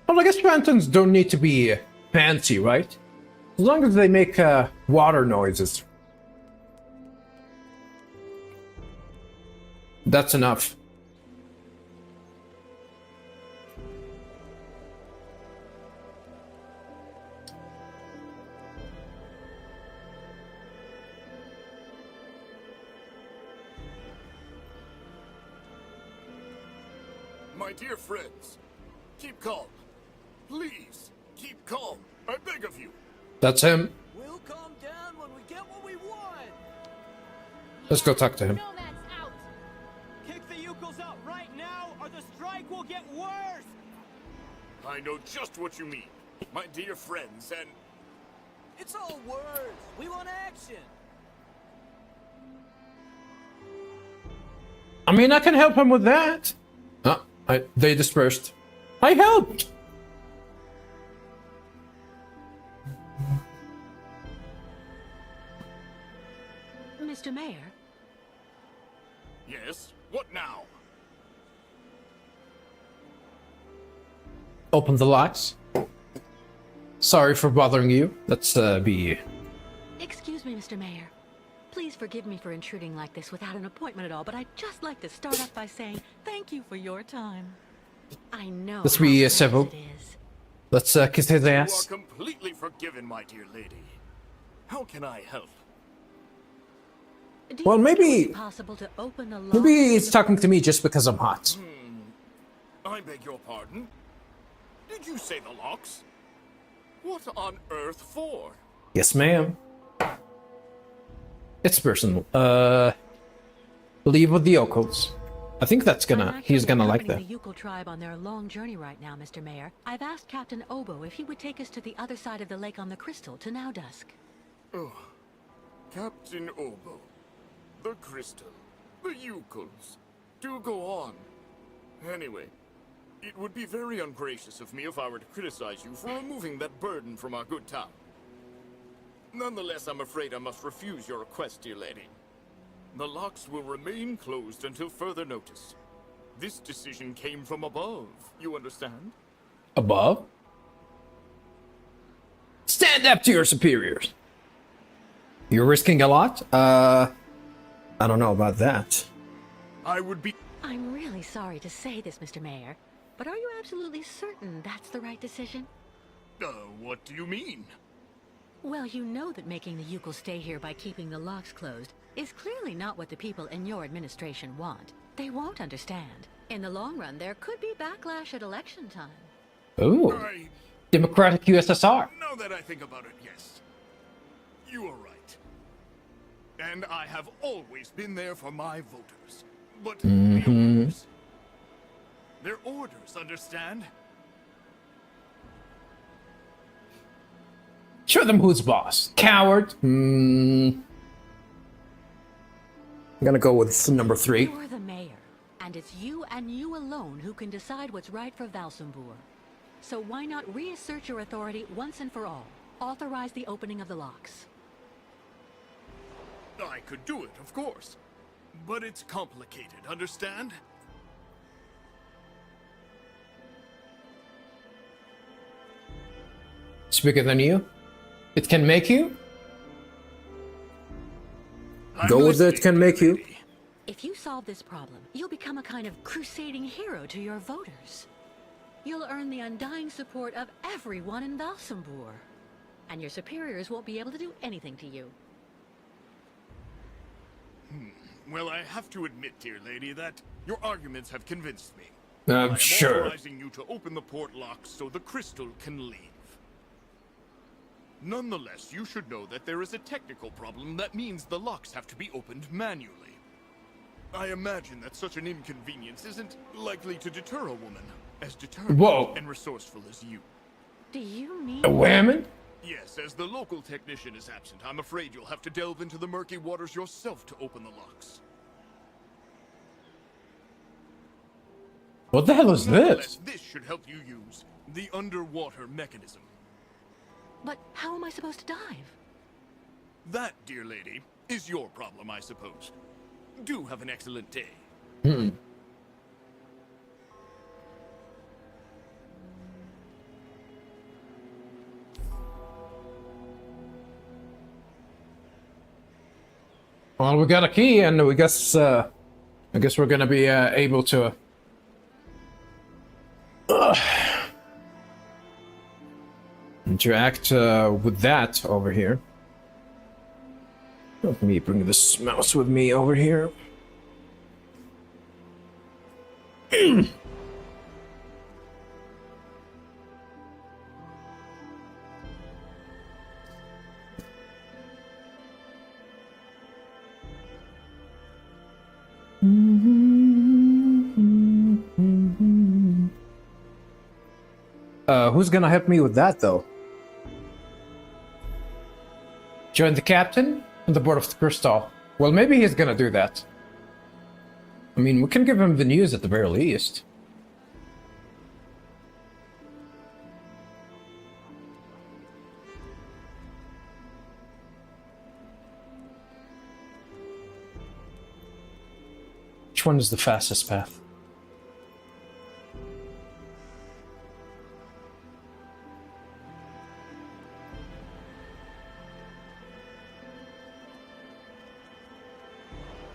Well, I guess fountains don't need to be fancy, right? As long as they make water noises. That's enough. My dear friends, keep calm. Please, keep calm. I beg of you. That's him. We'll calm down when we get what we want. Let's go talk to him. Nomad's out! Kick the Yukos out right now, or the strike will get worse! I know just what you mean. My dear friends, and... It's all words. We want action. I mean, I can help him with that. They dispersed. I helped! Mr. Mayor, Yes? What now? Open the locks. Sorry for bothering you. Let's be... excuse me, Mr. Mayor. Please forgive me for intruding like this without an appointment at all, but I'd just like to start off by saying thank you for your time. I know Let's how be precious civil. it is. Let's kiss his ass. You are completely forgiven, my dear lady. How can I help? Do Well, you think it would maybe- be possible to open the lock Maybe in he's the talking to me just because I'm hot. I beg your pardon? Did you say the locks? What on earth for? Yes, ma'am. It's personal. Leave with the yokels. I think that's I'm gonna. actually He's gonna like accompanying that. the Yukon tribe on their long journey right now, Mr. Mayor. I've asked Captain Obo if he would take us to the other side of the lake on the Crystal to Now Dusk. Captain Obo. The crystal. The Yukons. Do go on. Anyway, it would be very ungracious of me if I were to criticize you for removing that burden from our good town. Nonetheless, I'm afraid I must refuse your request, dear lady. The locks will remain closed until further notice. This decision came from above, you understand? Above. Stand up to your superiors. You're risking a lot. I don't know about that. I would be... I'm really sorry to say this, Mr. Mayor, but are you absolutely certain that's the right decision? What do you mean? Well, you know that making the Yukon stay here by keeping the locks closed is clearly not what the people in your administration want. They won't understand. In the long run, there could be backlash at election time. Ooh. Democratic USSR. Now that I think about it, yes. You are right. And I have always been there for my voters. But the orders... They're orders, understand? Show them who's boss. Coward. I'm gonna go with number 3. You're the mayor, and it's you and you alone who can decide what's right for Valsambur. So why not reassert your authority once and for all? Authorize the opening of the locks. I could do it, of course. But it's complicated, understand? It's bigger than you. It can make you. Go with it, can make you. If you solve this problem, you'll become a kind of crusading hero to your voters. You'll earn the undying support of everyone in Valsambur. And your superiors won't be able to do anything to you. Well, I have to admit, dear lady, that your arguments have convinced me. I am Sure. authorizing you to open the port locks so the crystal can leave. Nonetheless, you should know that there is a technical problem that means the locks have to be opened manually. I imagine that such an inconvenience isn't likely to deter a woman as determined Whoa. and resourceful as you. Do you mean... A woman? Yes, as the local technician is absent, I'm afraid you'll have to delve into the murky waters yourself to open the locks. What the hell is Nonetheless, this? this should help you use the underwater mechanism. But how am I supposed to dive? That, dear lady, is your problem, I suppose. Do have an excellent day. Well, we got a key, and we guess. I guess we're gonna be able to. Interact with that over here. Let me bring this mouse with me over here. Who's gonna help me with that, though? Join the captain and the board of the crystal. Well, maybe he's gonna do that. I mean, we can give him the news at the very least. Which one is the fastest path?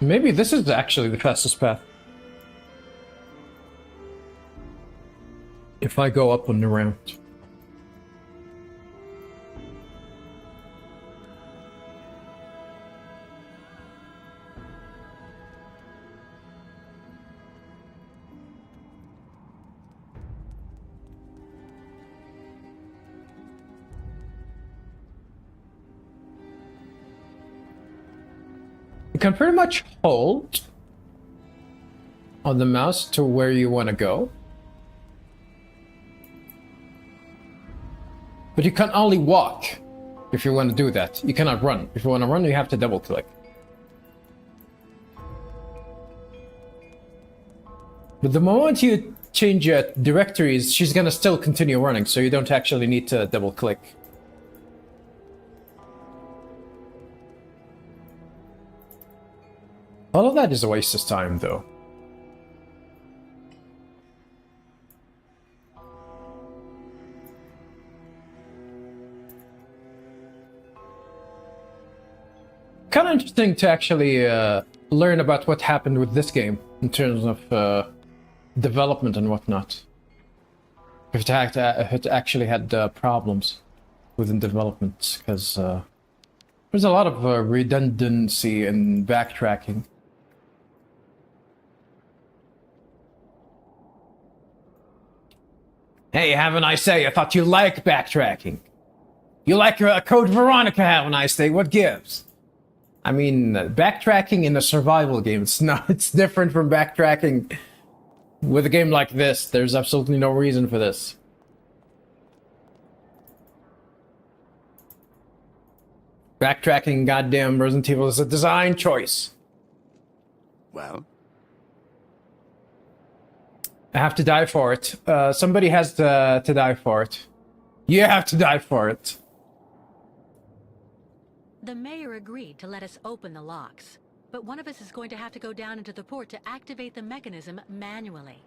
Maybe this is actually the fastest path. If I go up on the ramp. You can pretty much hold on the mouse to where you want to go. But you can only walk if you want to do that. You cannot run. If you want to run, you have to double click. But the moment you change your directories, she's gonna still continue running, so you don't actually need to double click. All of that is a waste of time, though. Kind of interesting to actually learn about what happened with this game in terms of development and whatnot. If it actually had problems within development, because there's a lot of redundancy and backtracking. Hey, have a nice day. I thought you liked backtracking. You like Code Veronica, have a nice day. What gives? I mean, backtracking in a survival game, it's different from backtracking with a game like this. There's absolutely no reason for this. Backtracking goddamn Resident Evil is a design choice. Well? I have to die for it. Somebody has to die for it. You have to die for it. The mayor agreed to let us open the locks, but one of us is going to have to go down into the port to activate the mechanism manually.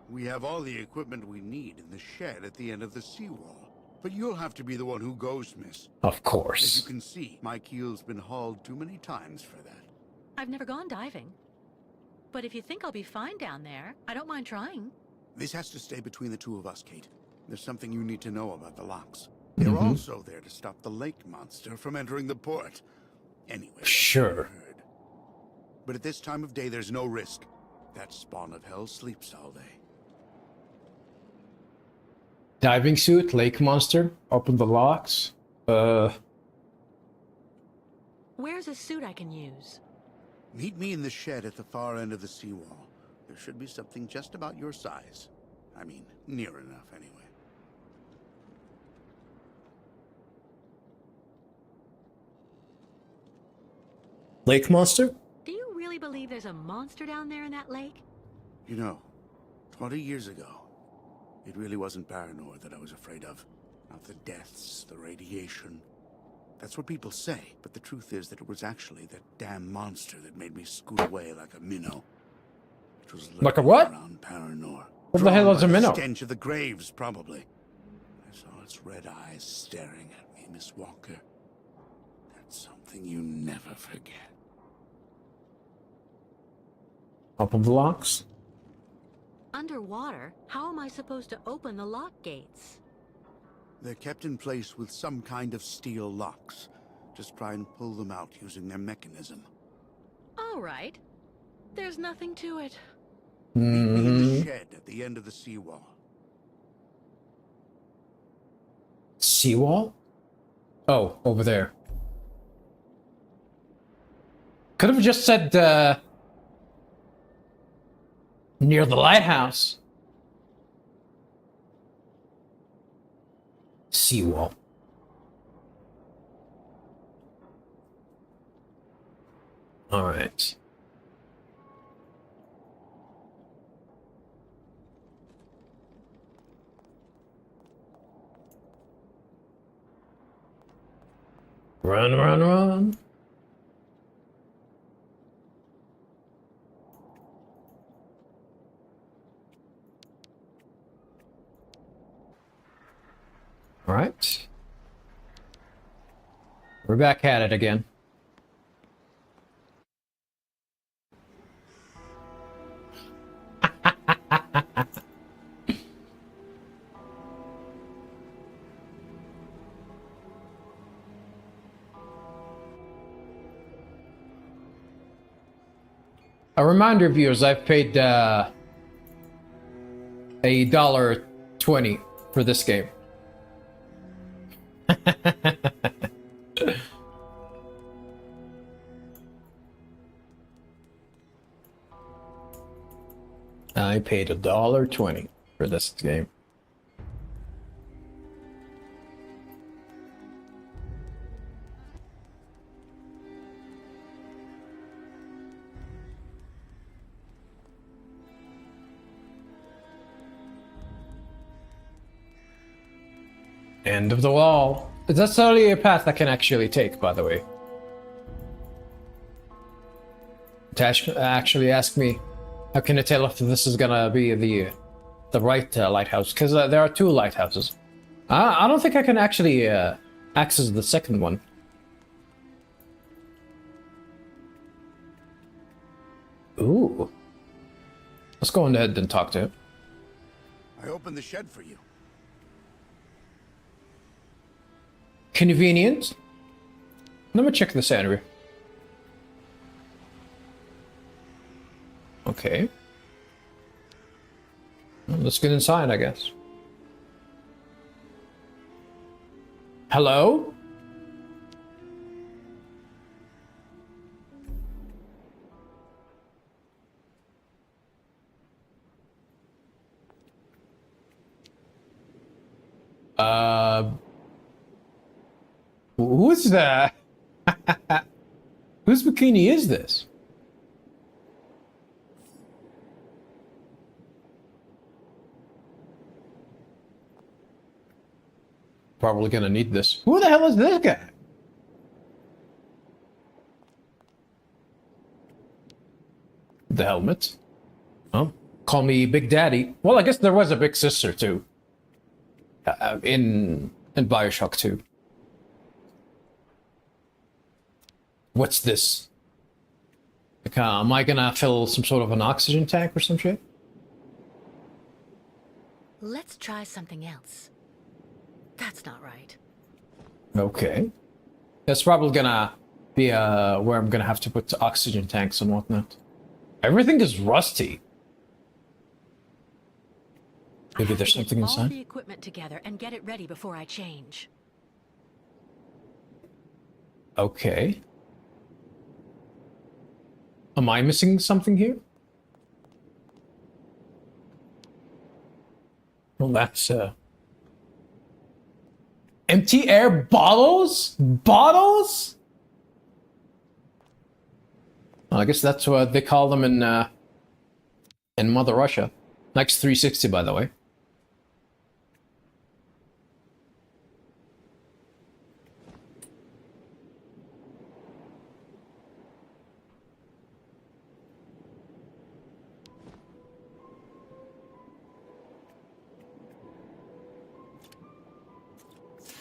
We have all the equipment we need in the shed at the end of the seawall. But you'll have to be the one who goes, miss. Of As course. you can see, my keel's been hauled too many times for that. I've never gone diving. But if you think I'll be fine down there, I don't mind trying. This has to stay between the two of us, Kate. There's something you need to know about the locks. They're also there to stop the lake monster from entering the port. Anyway, that's Sure. what I heard. But at this time of day, there's no risk. That spawn of hell sleeps all day. Diving suit, lake monster, open the locks. Where's a suit I can use? Meet me in the shed at the far end of the seawall. There should be something just about your size. I mean, near enough anyway. Lake monster? Do you really believe there's a monster down there in that lake? You know, 20 years ago, it really wasn't Paranor that I was afraid of. Not the deaths, the radiation. That's what people say, but the truth is that it was actually that damn monster that made me scoot away like a minnow. It was Like a lurking what? around Paranor. What the hell Drawn is by a the minnow? stench of the graves, probably. I saw its red eyes staring at me, Miss Walker. That's something you never forget. Open the locks? Underwater? How am I supposed to open the lock gates? They're kept in place with some kind of steel locks. Just try and pull them out using their mechanism. All right. There's nothing to it. Meet me in the shed at the end of the seawall. Seawall? Oh, over there. Could have just said, near the lighthouse. Seawall. Alright. Run, run, run. All right. We're back at it again. A reminder, viewers, I've paid $1.20 for this game. I paid $1.20 for this game. End of the wall. That's only a path I can actually take, by the way. To actually ask me, how can I tell if this is gonna be the right lighthouse? Because there are two lighthouses. I don't think I can actually access the second one. Ooh. Let's go on ahead and talk to him. I opened the shed for you. Convenient. Let me check this area. Okay. Well, let's get inside, I guess. Hello? Who's that? Whose bikini is this? Probably gonna need this. Who the hell is this guy? The helmet. Oh, call me Big Daddy. Well, I guess there was a big sister too. In Bioshock 2. What's this? Like, am I gonna fill some sort of an oxygen tank or some shit? Let's try something else. That's not right. Okay. That's probably gonna be where I'm gonna have to put oxygen tanks and whatnot. Everything is rusty. Maybe there's something All inside? the equipment together and get it ready before I change. Okay. Am I missing something here? Well, that's empty air bottles? Bottles? Well, I guess that's what they call them in Mother Russia. Next 360, by the way.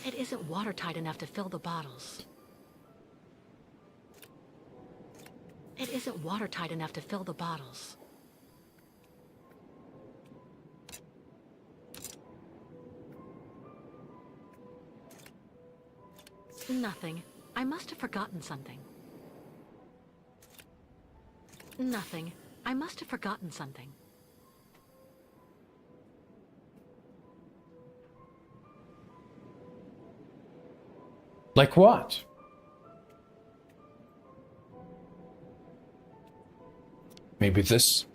It isn't watertight enough to fill the bottles. It isn't watertight enough to fill the bottles. Nothing. I must have forgotten something. Nothing. I must have forgotten something. Like what? Maybe this?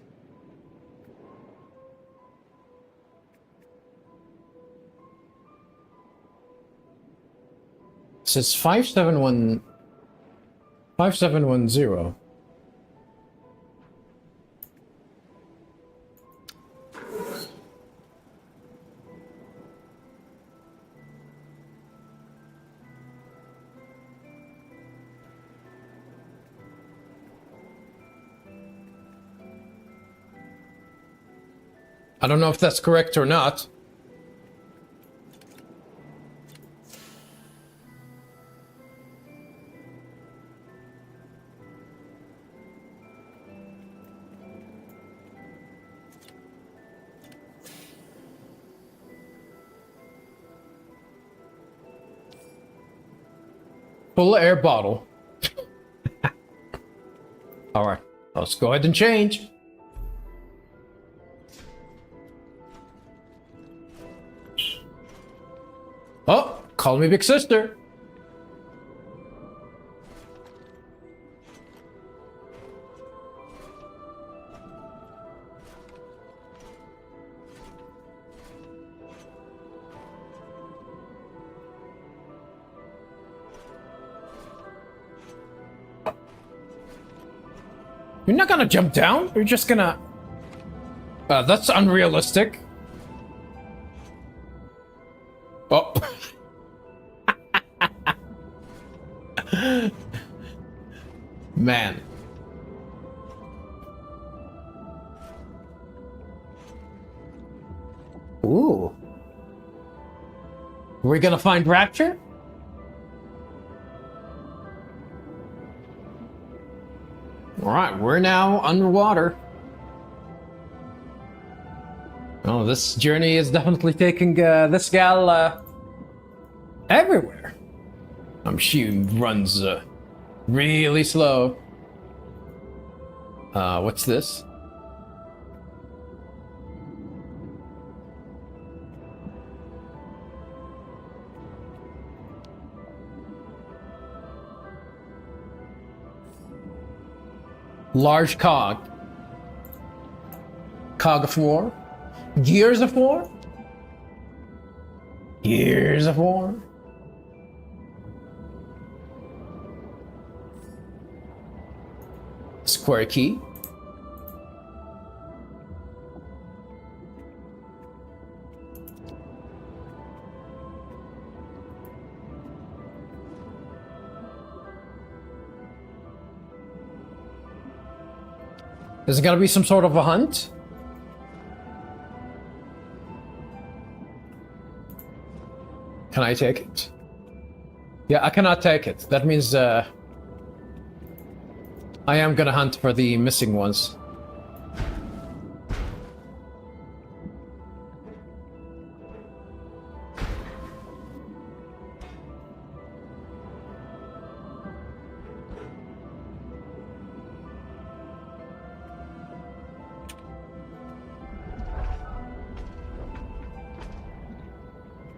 It says 5710. I don't know if that's correct or not. Full air bottle. All right. Let's go ahead and change. Oh, call me big sister. You're not gonna jump down? You're just gonna... that's unrealistic. Oh. Man. Ooh. We're gonna find Rapture? Alright, we're now underwater. Oh, this journey is definitely taking this gal everywhere. She runs really slow. What's this? Large cog. Cog of war? Gears of war? Gears of war? Square key? Is it gonna be some sort of a hunt? Can I take it? Yeah, I cannot take it. That means I am gonna hunt for the missing ones.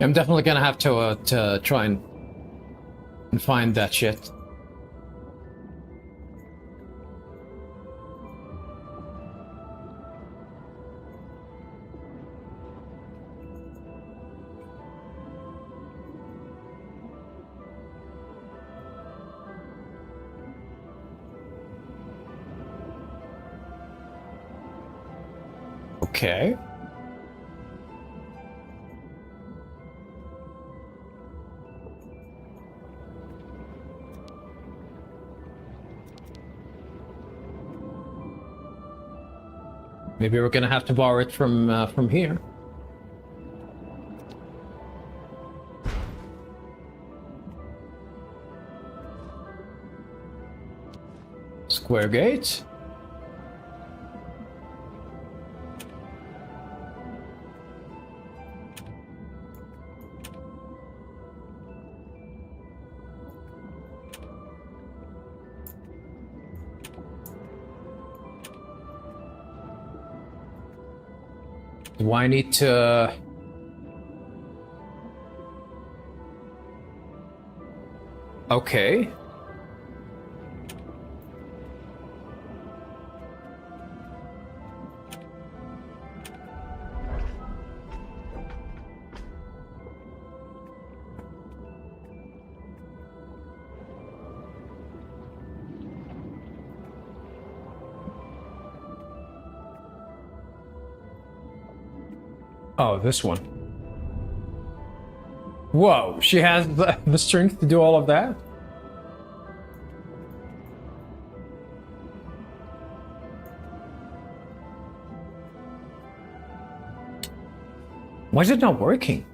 I'm definitely gonna have to try and find that shit. Okay. Maybe we're gonna have to borrow it from here. Square gate. Do I need to... Okay. Oh, this one. Whoa, she has the strength to do all of that? Why is it not working?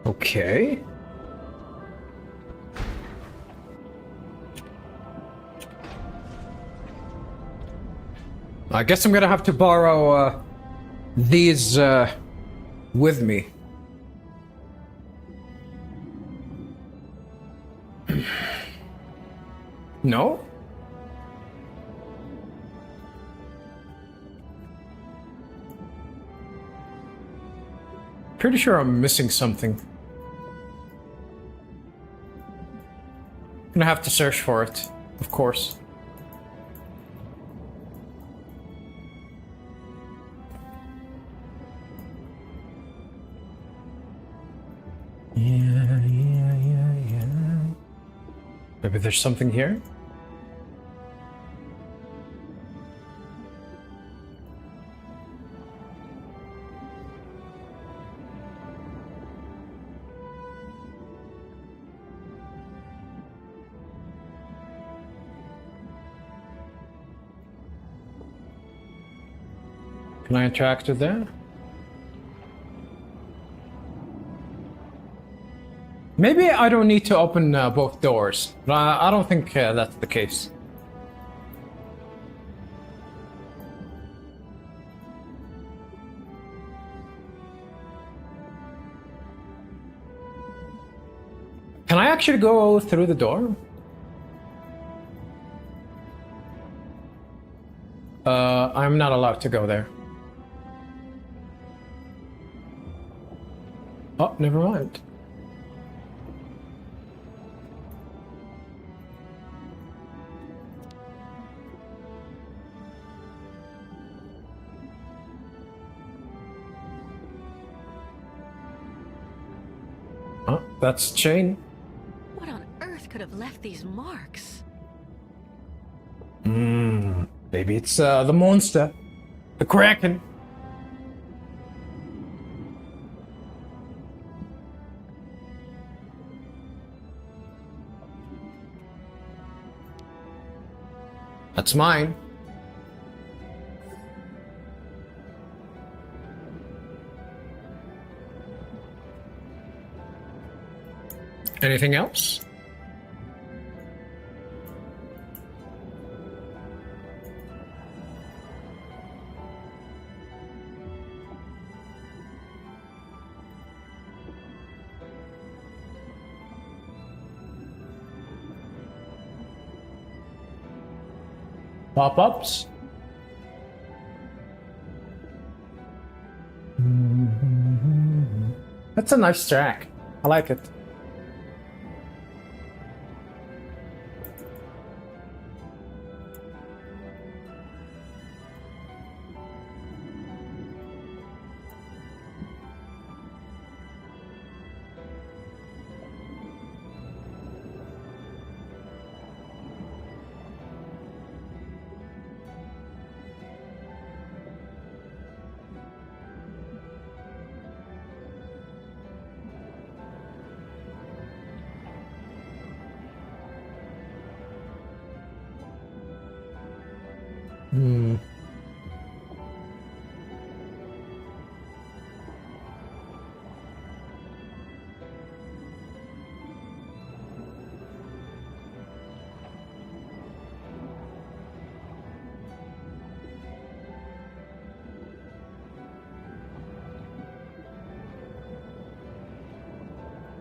Okay. I guess I'm gonna have to borrow these with me. No? Pretty sure I'm missing something. Gonna have to search for it, of course. Yeah. Maybe there's something here? Can I interact with that? Maybe I don't need to open both doors, but I don't think that's the case. Can I actually go through the door? I'm not allowed to go there. Oh, never mind. Oh, that's a chain. What on earth could have left these marks? Maybe it's the monster. The Kraken. That's mine. Anything else? Pop-ups? That's a nice track. I like it.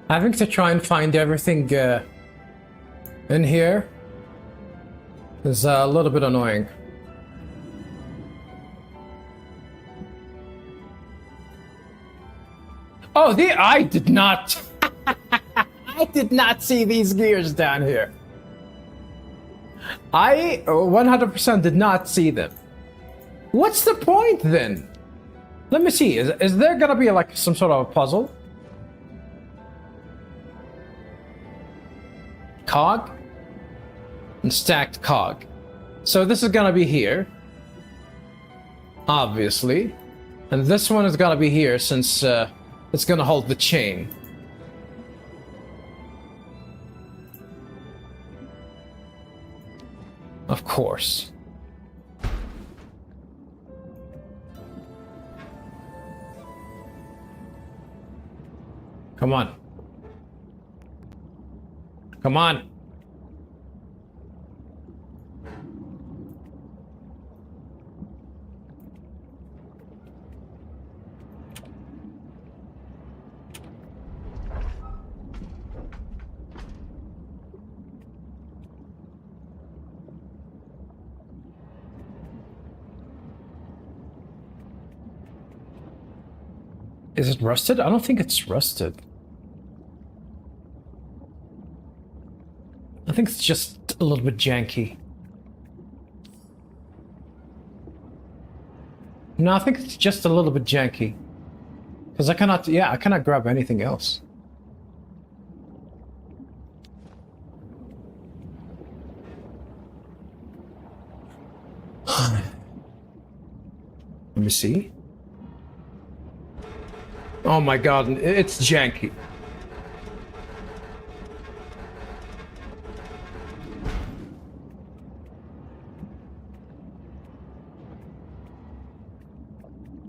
Having to try and find everything in here is a little bit annoying. Oh, I did not. I did not see these gears down here. I 100% did not see them. What's the point then? Let me see. Is there gonna be like some sort of a puzzle? Cog and stacked cog. So this is gonna be here, obviously, and this one is gonna be here since it's gonna hold the chain. Of course. Come on. Come on. Is it rusted? I don't think it's rusted. I think it's just a little bit janky. No, I think it's just a little bit janky. Because I cannot, yeah, I cannot grab anything else. Let me see. Oh my god, it's janky.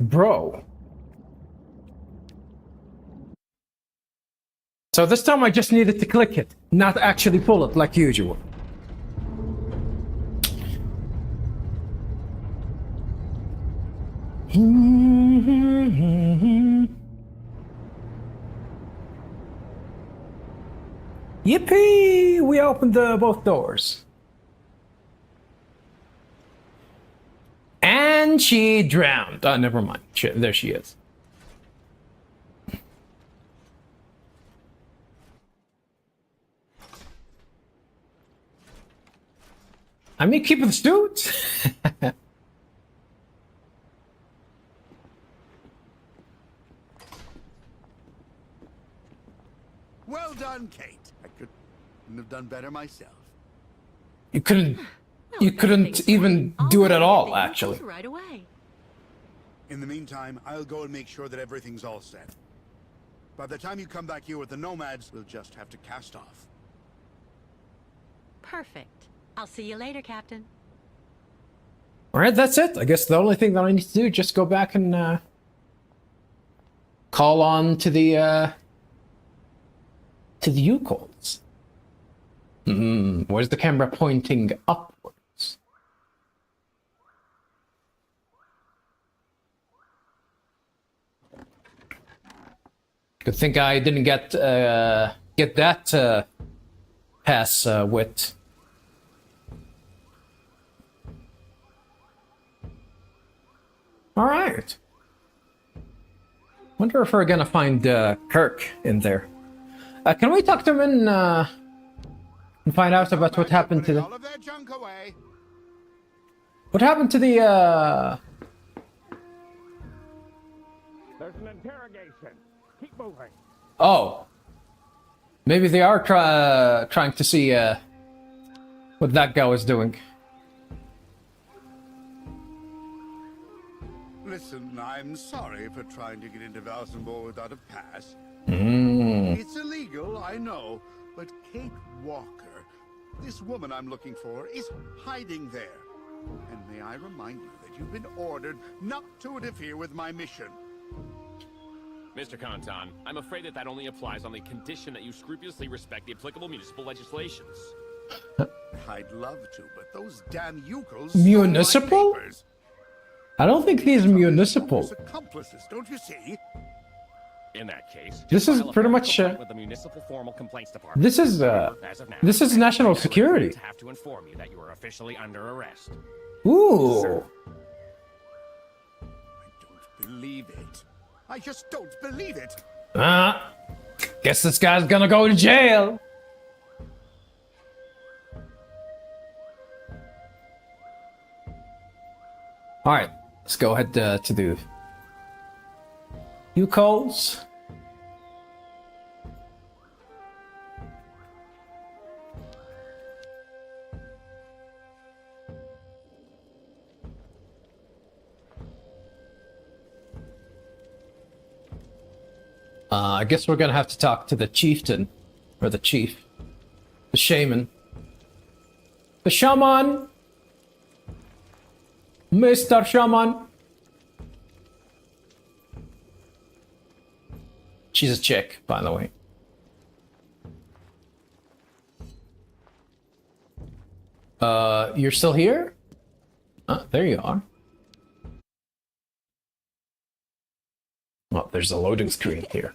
Bro. So this time I just needed to click it, not actually pull it like usual. Yippee! We opened both doors. And she drowned. Oh, never mind. There she is. I mean, keep the suit. Well done, Kate. I couldn't have done better myself. You couldn't. Well, You if couldn't everything's even fine, do I'll it at go all, get the actually. utensils right away. In the meantime, I'll go and make sure that everything's all set. By the time you come back here with the nomads, we'll just have to cast off. Perfect. I'll see you later, Captain. All right, that's it. I guess the only thing that I need to do is just go back and call on to the U-calls. Where's the camera pointing upwards? Good thing I didn't get that pass with. All right. Wonder if we're gonna find Kirk in there. Can we talk to him and find out about what happened to the... All of their junk away. What happened to the There's an interrogation. Keep moving. Oh. Maybe they are trying to see what that guy was doing. Listen, I'm sorry for trying to get into Valsenborg without a pass. Mm. It's illegal, I know, but Kate Walker, this woman I'm looking for, is hiding there. And may I remind you that you've been ordered not to interfere with my mission. Mr. Kantan, I'm afraid that only applies on the condition that you scrupulously respect the applicable municipal legislations. I'd love to, but those damn Yukos... Municipal? I don't think he's municipal. Accomplices, don't you see? In that case, This is file a pretty formal much, complaint with the municipal formal complaints department. This is As of now, this is national security. I have to inform you that you are officially under arrest. Ooh. I don't believe it. I just don't believe it. Guess this guy's gonna go to jail. All right, let's go ahead to the U-calls. I guess we're gonna have to talk to the chieftain, or the chief, the shaman, the shaman, Mr. Shaman. She's a chick, by the way. You're still here? There you are. Oh, there's a loading screen here.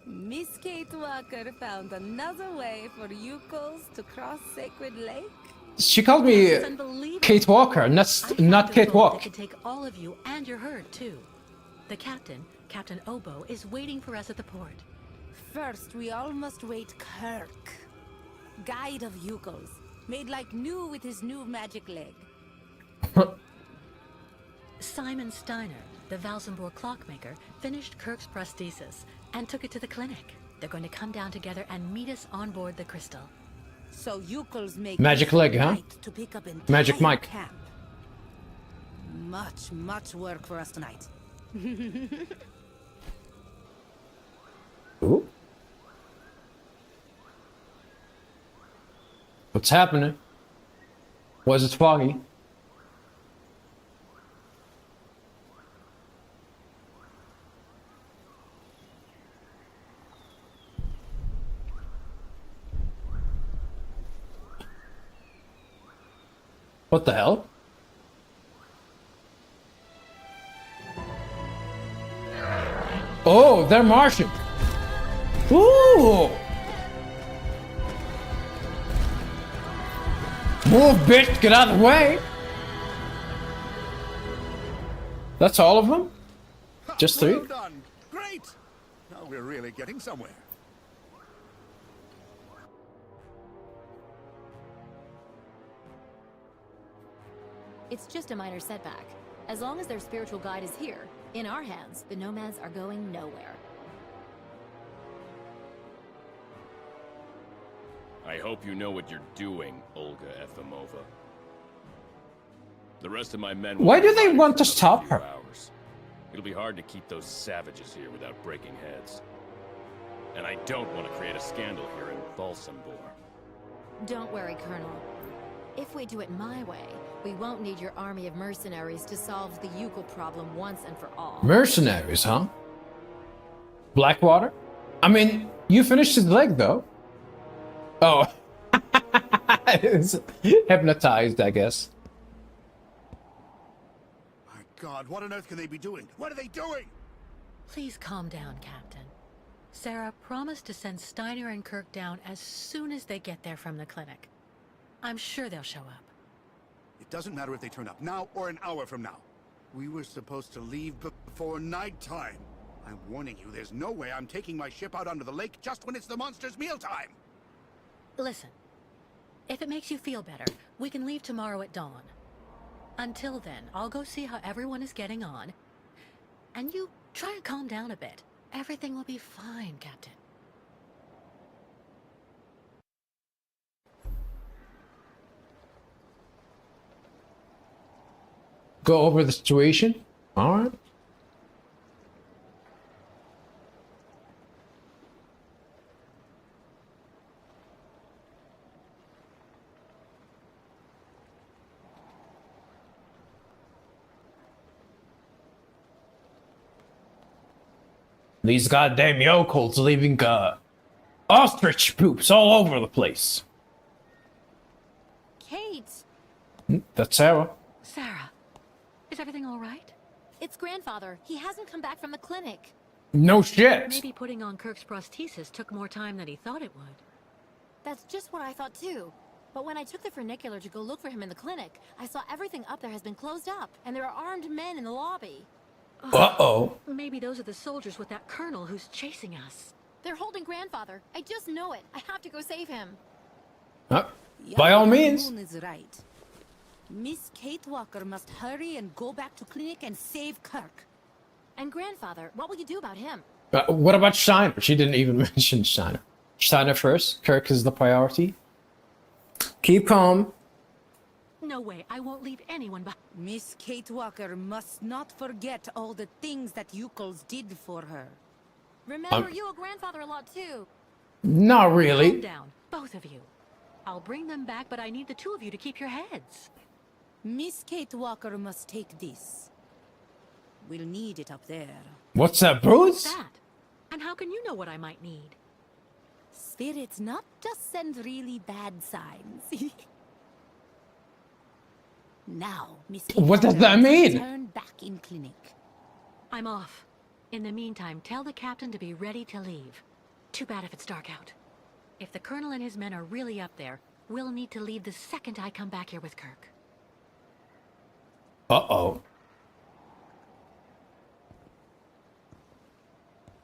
Miss Kate Walker found another way for Yukos to cross Sacred Lake. She called me It's unbelievable. Kate Walker, I not found Kate a boat Walk. that could take all of you and your herd too. The captain, Captain Obo, is waiting for us at the port. First, we all must wait Kirk. Guide of Yukos. Made like new with his new magic leg. Simon Steiner, the Valsenburg clockmaker, finished Kirk's prosthesis and took it to the clinic. They're going to come down together and meet us on board the crystal. So Yukos make Magic leg, huh? right to pick up Magic entire Mike. camp. Much work for us tonight. Ooh. What's happening? Was it foggy? What the hell? Oh, they're Martian. Ooh. Move, bitch, get out of the way. That's all of them? Just three? Well done. Great. Now we're really getting somewhere. It's just a minor setback. As long as their spiritual guide is here, in our hands, the nomads are going nowhere. I hope you know what you're doing, Olga Efimova. The rest of my men... Why do they will want to for stop another her? few hours. It'll be hard to keep those savages here without breaking heads. And I don't want to create a scandal here in Valsenburg. Don't worry, Colonel. If we do it my way, we won't need your army of mercenaries to solve the Yukol problem once and for all. Mercenaries, huh? Blackwater? I mean, you finished his leg, though. Oh. It's hypnotized, I guess. My God, what on earth can they be doing? What are they doing? Please calm down, Captain. Sarah promised to send Steiner and Kirk down as soon as they get there from the clinic. I'm sure they'll show up. It doesn't matter if they turn up now or an hour from now. We were supposed to leave before nighttime. I'm warning you, there's no way I'm taking my ship out onto the lake just when it's the monster's mealtime. Listen, if it makes you feel better, we can leave tomorrow at dawn. Until then, I'll go see how everyone is getting on. And you try and calm down a bit. Everything will be fine, Captain. Go over the situation? Alright. These goddamn yokels leaving ostrich poops all over the place. Kate! That's Sarah. Sarah, is everything all right? It's grandfather. He hasn't come back from the clinic. No shit. Maybe putting on Kirk's prosthesis took more time than he thought it would. That's just what I thought too. But when I took the funicular to go look for him in the clinic, I saw everything up there has been closed up, and there are armed men in the lobby. Uh-oh. Maybe those are the soldiers with that colonel who's chasing us. They're holding grandfather. I just know it. I have to go save him. By all means. Moon is right. Miss Kate Walker must hurry and go back to clinic and save Kirk. And grandfather, what will you do about him? What about Steiner? She didn't even mention Steiner. Steiner first. Kirk is the priority. Keep calm. No way, I won't leave anyone behind. Miss Kate Walker must not forget all the things that Yukos did for her. Remember, you owe grandfather a lot too. Not Calm really. down, both of you. I'll bring them back, but I need the two of you to keep your heads. Miss Kate Walker must take this. We'll need it up there. What's that, Bruce? That. And how can you know what I might need? Spirits not just send really bad signs. Now, Miss Kate What does Walker that must mean? return back in clinic. I'm off. In the meantime, tell the captain to be ready to leave. Too bad if it's dark out. If the colonel and his men are really up there, we'll need to leave the second I come back here with Kirk. Uh-oh.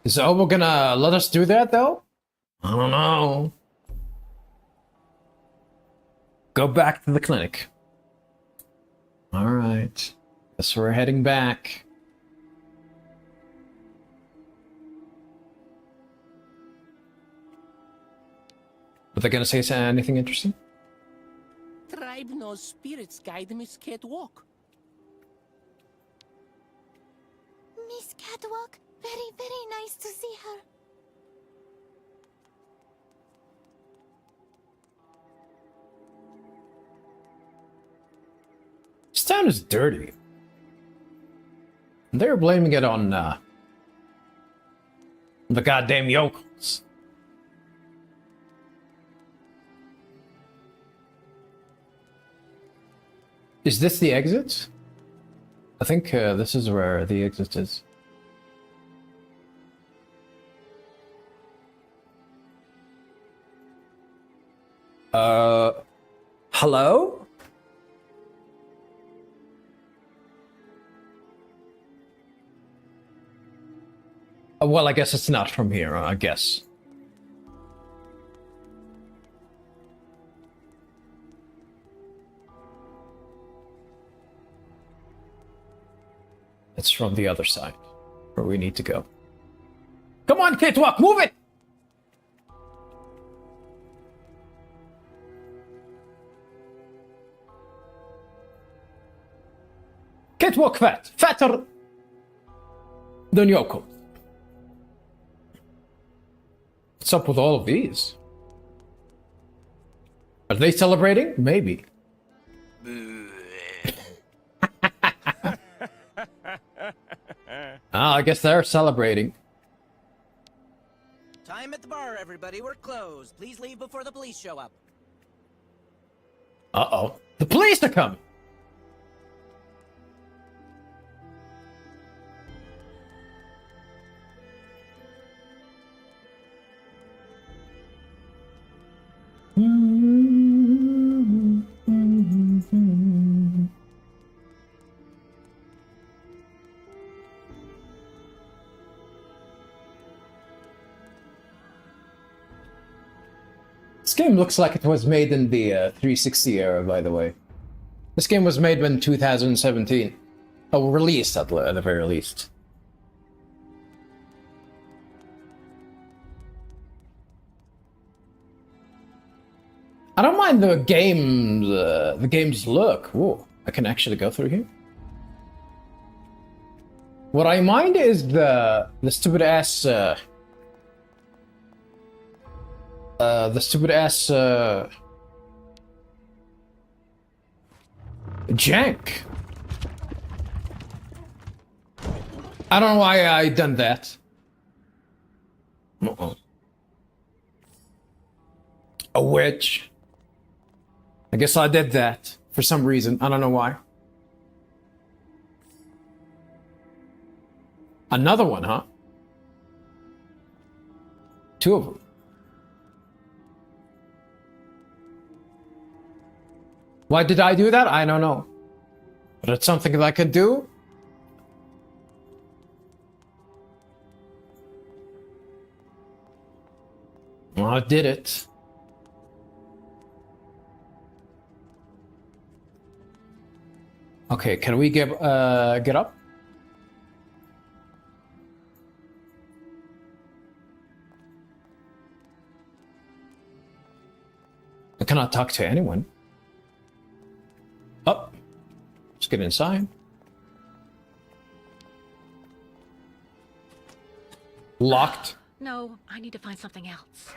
Is Obo gonna let us do that, though? I don't know. Go back to the clinic. Alright. Guess we're heading back. Are they gonna say anything interesting? Tribe knows spirits guide Miss Catwalk. Miss Catwalk, very, very nice to see her. This town is dirty. And they're blaming it on, the goddamn yokels. Is this the exit? I think this is where the exit is. Hello? Well, I guess it's not from here, I guess. It's from the other side, where we need to go. Come on, Kitwalk, move it! Kitwalk fat, fatter than Yoko. What's up with all of these? Are they celebrating? Maybe. I guess they're celebrating. Time at the bar, everybody. We're closed. Please leave before the police show up. Uh-oh. The police are coming! This game looks like it was made in the 360 era, by the way. This game was made in 2017. Oh, released at the very least. I don't mind the game's look. Whoa, I can actually go through here. What I mind is the stupid ass jank. I don't know why I done that. A witch. I guess I did that for some reason. I don't know why. Another one, huh? Two of them. Why did I do that? I don't know. But it's something that I could do. Well, I did it. Okay, can we get up? I cannot talk to anyone. Up. Let's get inside. Locked. No, I need to find something else.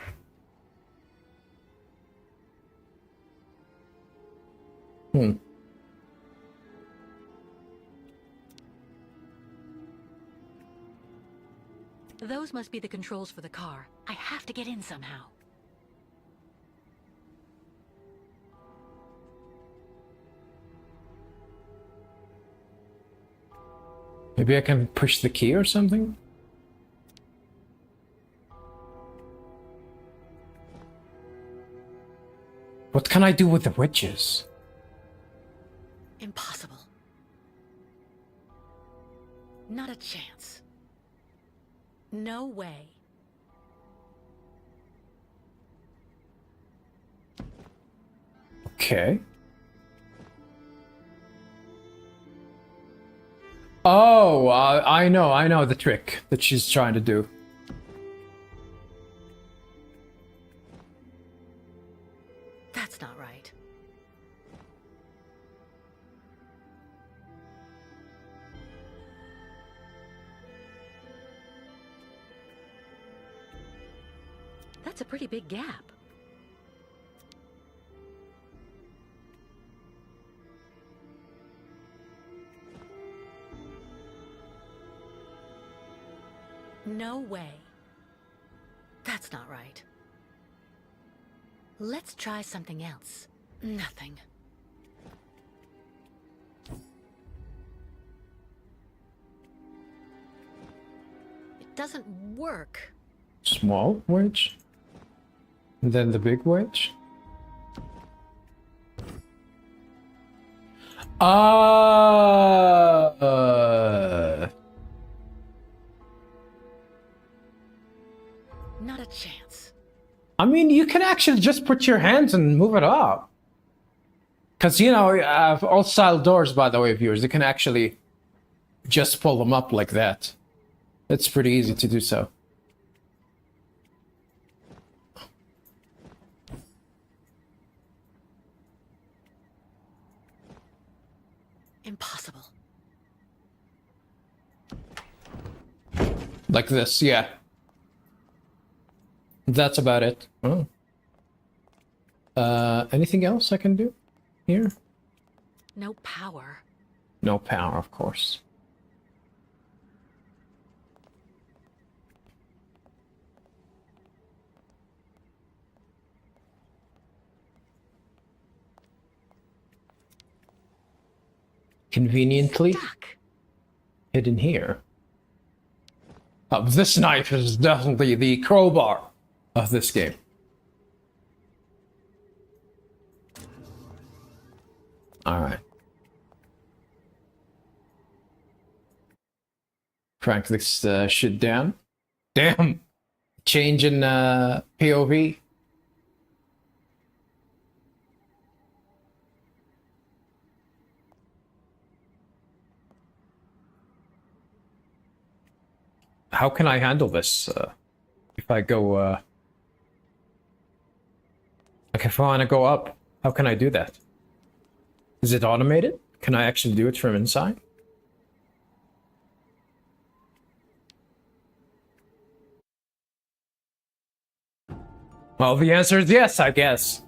Those must be the controls for the car. I have to get in somehow. Maybe I can push the key or something? What can I do with the witches? No way. Okay. Oh, I know the trick that she's trying to do. That's not right. That's a pretty big gap. No way. That's not right. Let's try something else. Nothing. It doesn't work. Small wedge. And then the big wedge. Not a chance. I mean, you can actually just put your hands and move it up. Because, you know, old style doors, by the way, viewers, you can actually just pull them up like that. It's pretty easy to do so. Impossible. Like this, yeah. That's about it. Oh. Anything else I can do here? No power. No power, of course. Conveniently Stuck. hidden here. Oh, this knife is definitely the crowbar of this game. Alright. Crank this shit down. Damn! Change in POV. How can I handle this if I go like if I want to go up, how can I do that? Is it automated? Can I actually do it from inside? Well, the answer is yes, I guess.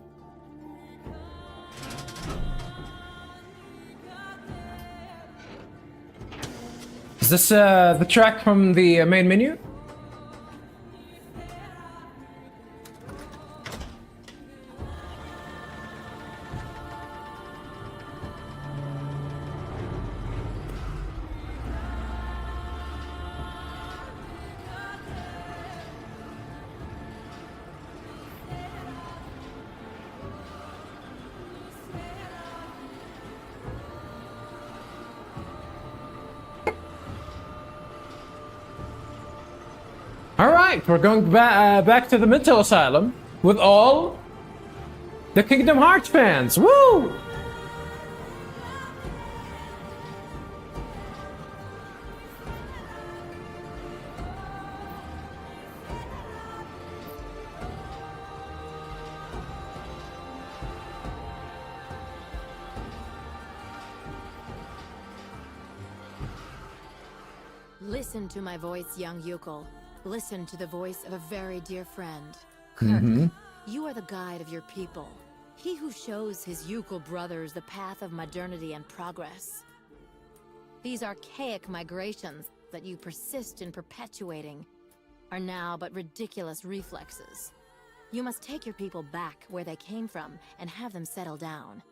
Is this the track from the main menu? Alright, we're going back to the mental asylum with all the Kingdom Hearts fans. Woo! Listen to my voice, young Yukol. Listen to the voice of a very dear friend. Kirk, you are the guide of your people. He who shows his Yukol brothers the path of modernity and progress. These archaic migrations that you persist in perpetuating are now but ridiculous reflexes. You must take your people back where they came from and have them settle down.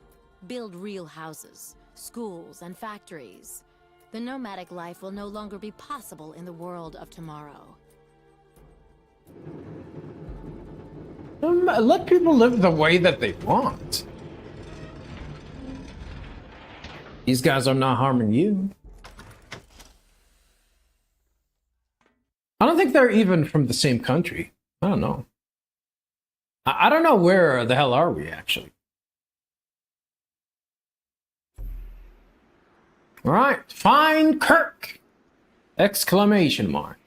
Build real houses, schools, and factories. The nomadic life will no longer be possible in the world of tomorrow. Let people live the way that they want. These guys are not harming you. I don't think they're even from the same country. I don't know. I don't know where the hell are we, actually. All right, find Kirk! Exclamation mark.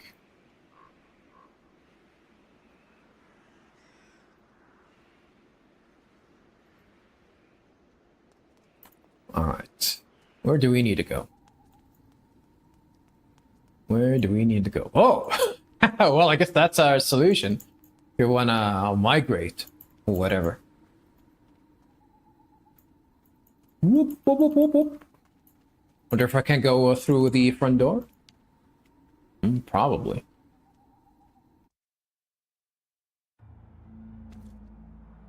All right, where do we need to go? Where do we need to go? Oh, well, I guess that's our solution. If you wanna migrate or whatever. Whoop, whoop, whoop, whoop, whoop. Wonder if I can go through the front door? Probably.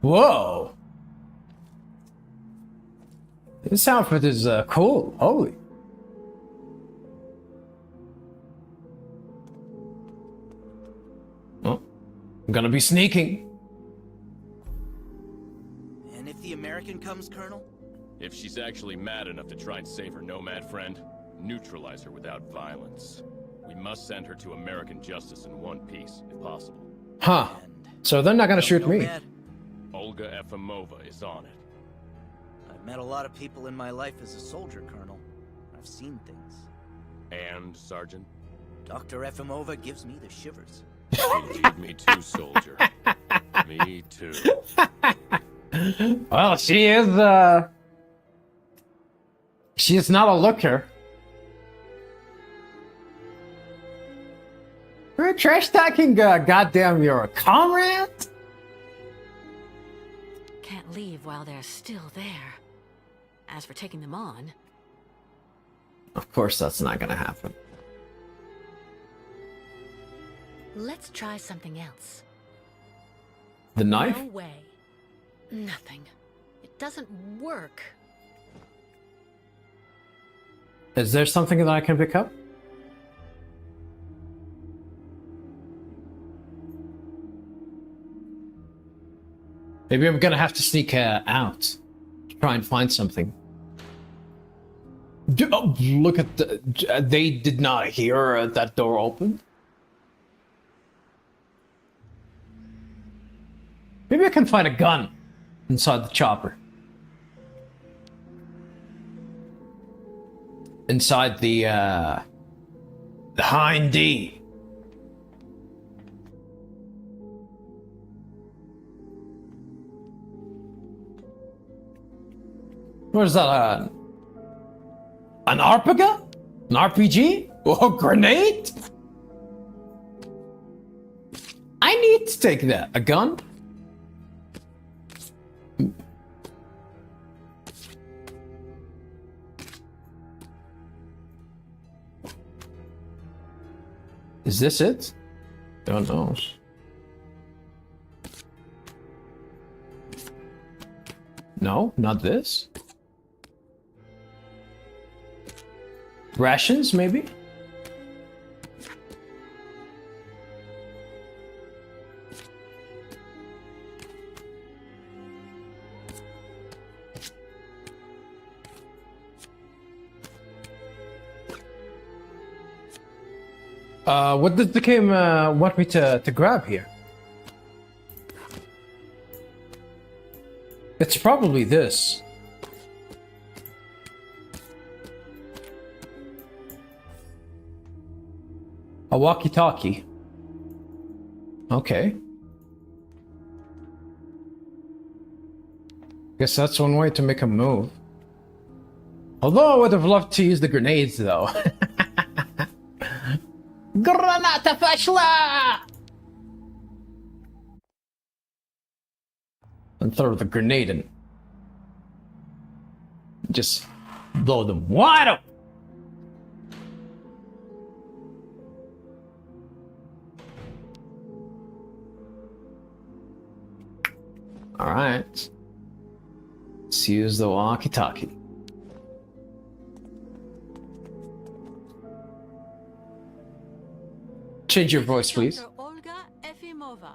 Whoa! This outfit is cool. Holy. Oh, I'm gonna be sneaking. And if the American comes, Colonel? If she's actually mad enough to try and save her nomad friend, neutralize her without violence. We must send her to American justice in one piece, if possible. Huh. So they're not gonna shoot me. Nomad? Olga Efimova is on it. I've met a lot of people in my life as a soldier, Colonel. I've seen things. And, Sergeant? Dr. Efimova gives me the shivers. Indeed, me too, soldier. Me too. Well, she is not a looker. You're trash talking goddamn your comrade? Can't leave while they're still there. As for taking them on... Of course that's not gonna happen. Let's try something else. The knife? No way. Nothing. It doesn't work. Is there something that I can pick up? Maybe I'm gonna have to sneak out to try and find something. Oh, look at the... They did not hear that door open. Maybe I can find a gun inside the chopper. Inside the Hind D. What is that? An Arpaga? An RPG? Oh, grenade? I need to take that. A gun? Is this it? Don't know. No, not this. Rations, maybe? What does the game want me to grab here? It's probably this. A walkie-talkie. Okay. Guess that's one way to make a move. Although I would have loved to use the grenades, though. Granata fashla! And throw the grenade in. Just blow them wide open. Alright. Let's use the walkie-talkie. Change your voice, please. Dr. Olga Efimova.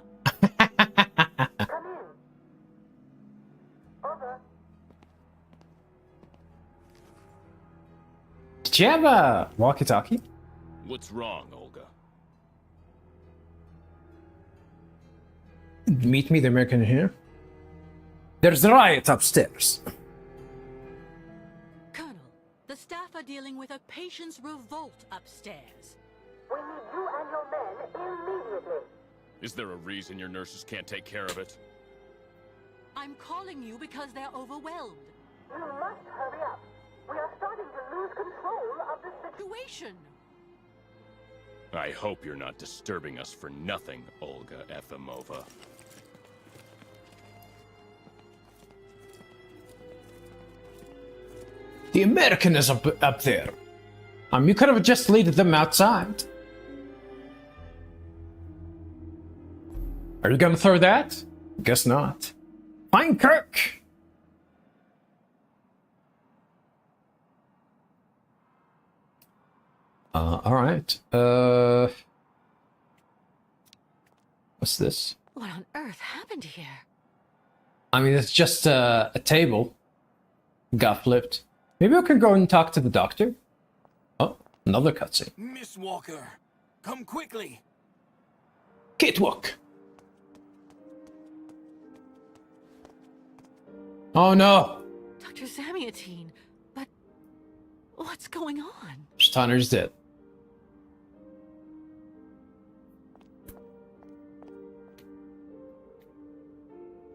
Did you have a walkie-talkie? What's wrong, Olga? Meet me, the American here. There's a riot upstairs. Colonel, the staff are dealing with a patient's revolt upstairs. We need you and your men immediately. Is there a reason your nurses can't take care of it? I'm calling you because they're overwhelmed. You must hurry up. We are starting to lose control of the Situation. I hope you're not disturbing us for nothing, Olga Efimova. The American is up there. You could have just led them outside. Are you gonna throw that? Guess not. Fine, Kirk. All right. What's this? What on earth happened here? I mean, it's just a table. Got flipped. Maybe I can go and talk to the doctor. Oh, another cutscene. Miss Walker, come quickly. Catwalk. Oh no. Dr. Zamiatine, but what's going on? Steiner's dead.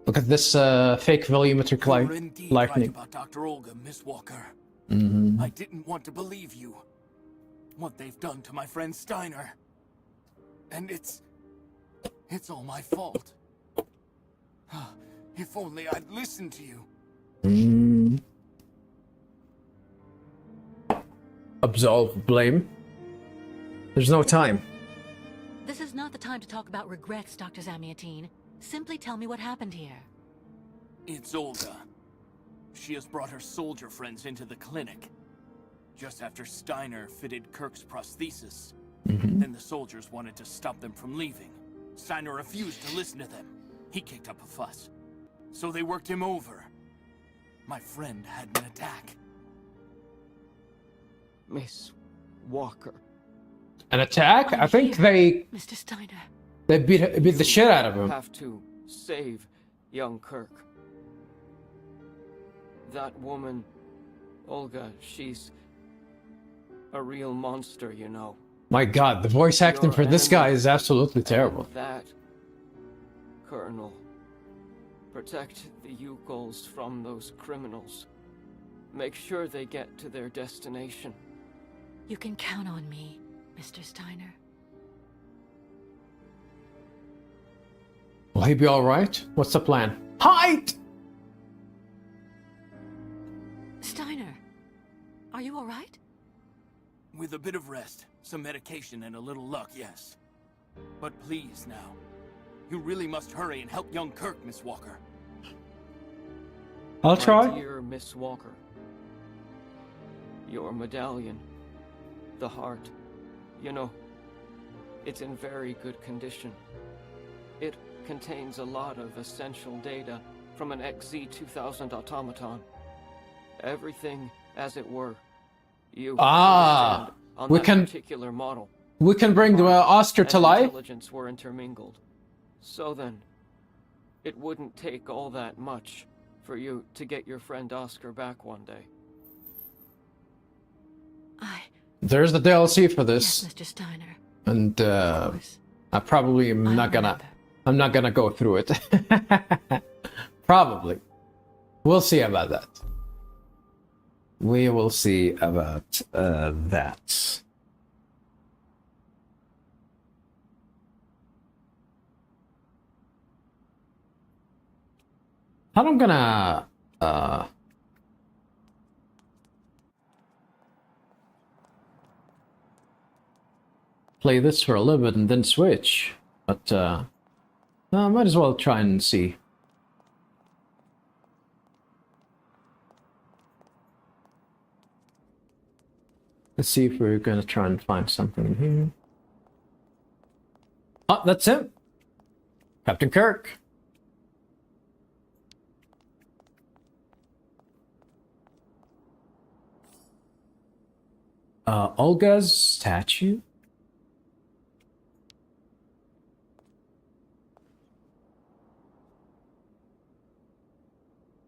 Look at this fake volumetric You're indeed right lightning. about Dr. Olga, Miss Walker. Mm-hmm. I didn't want to believe you. What they've done to my friend Steiner. And it's all my fault. If only I'd listened to you. Mm. Absolve blame. There's no time. This is not the time to talk about regrets, Dr. Zamiatine. Simply tell me what happened here. It's Olga. She has brought her soldier friends into the clinic. Just after Steiner fitted Kirk's prosthesis. Then the soldiers wanted to stop them from leaving. Steiner refused to listen to them. He kicked up a fuss. So they worked him over. My friend had an attack. Miss Walker. An attack? I think they Mr. Steiner. beat the shit out of him. Have to save young Kirk. That woman, Olga, she's a real monster, you know. My god, the voice acting Your for this guy enemy is absolutely terrible. and that, Colonel, protect the Yugols from those criminals. Make sure they get to their destination. You can count on me, Mr. Steiner. Will he be alright? What's the plan? Hide! Steiner, are you all right? With a bit of rest, some medication, and a little luck, yes. But please now, you really must hurry and help young Kirk, Miss Walker. I'll My try. dear Miss Walker, your medallion, the heart, you know, it's in very good condition. It contains a lot of essential data from an XZ-2000 automaton. Everything as it were. You understand, on we that can- particular model. We can bring Oscar to and life. Intelligence were intermingled. So then, it wouldn't take all that much for you to get your friend Oscar back one day. There's the DLC for this. Yes, Mr. Steiner. And Of course. I probably am I not gonna. remember. I'm not gonna go through it. Probably. We'll see about that. We will see about that. How I'm gonna play this for a little bit and then switch, but I might as well try and see. Let's see if we're gonna try and find something here. Oh, that's him, Captain Kirk. Olga's statue.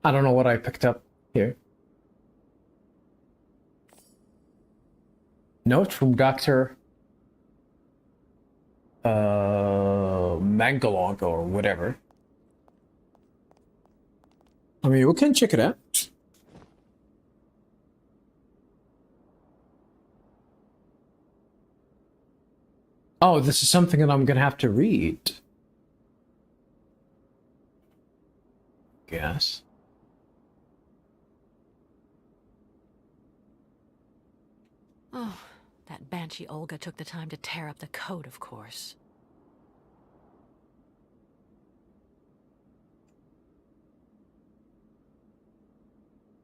I don't know what I picked up here. Note from Dr. Mangalog or whatever. I mean, we can check it out. Oh, this is something that I'm gonna have to read. Guess. Oh, that banshee Olga took the time to tear up the code, of course.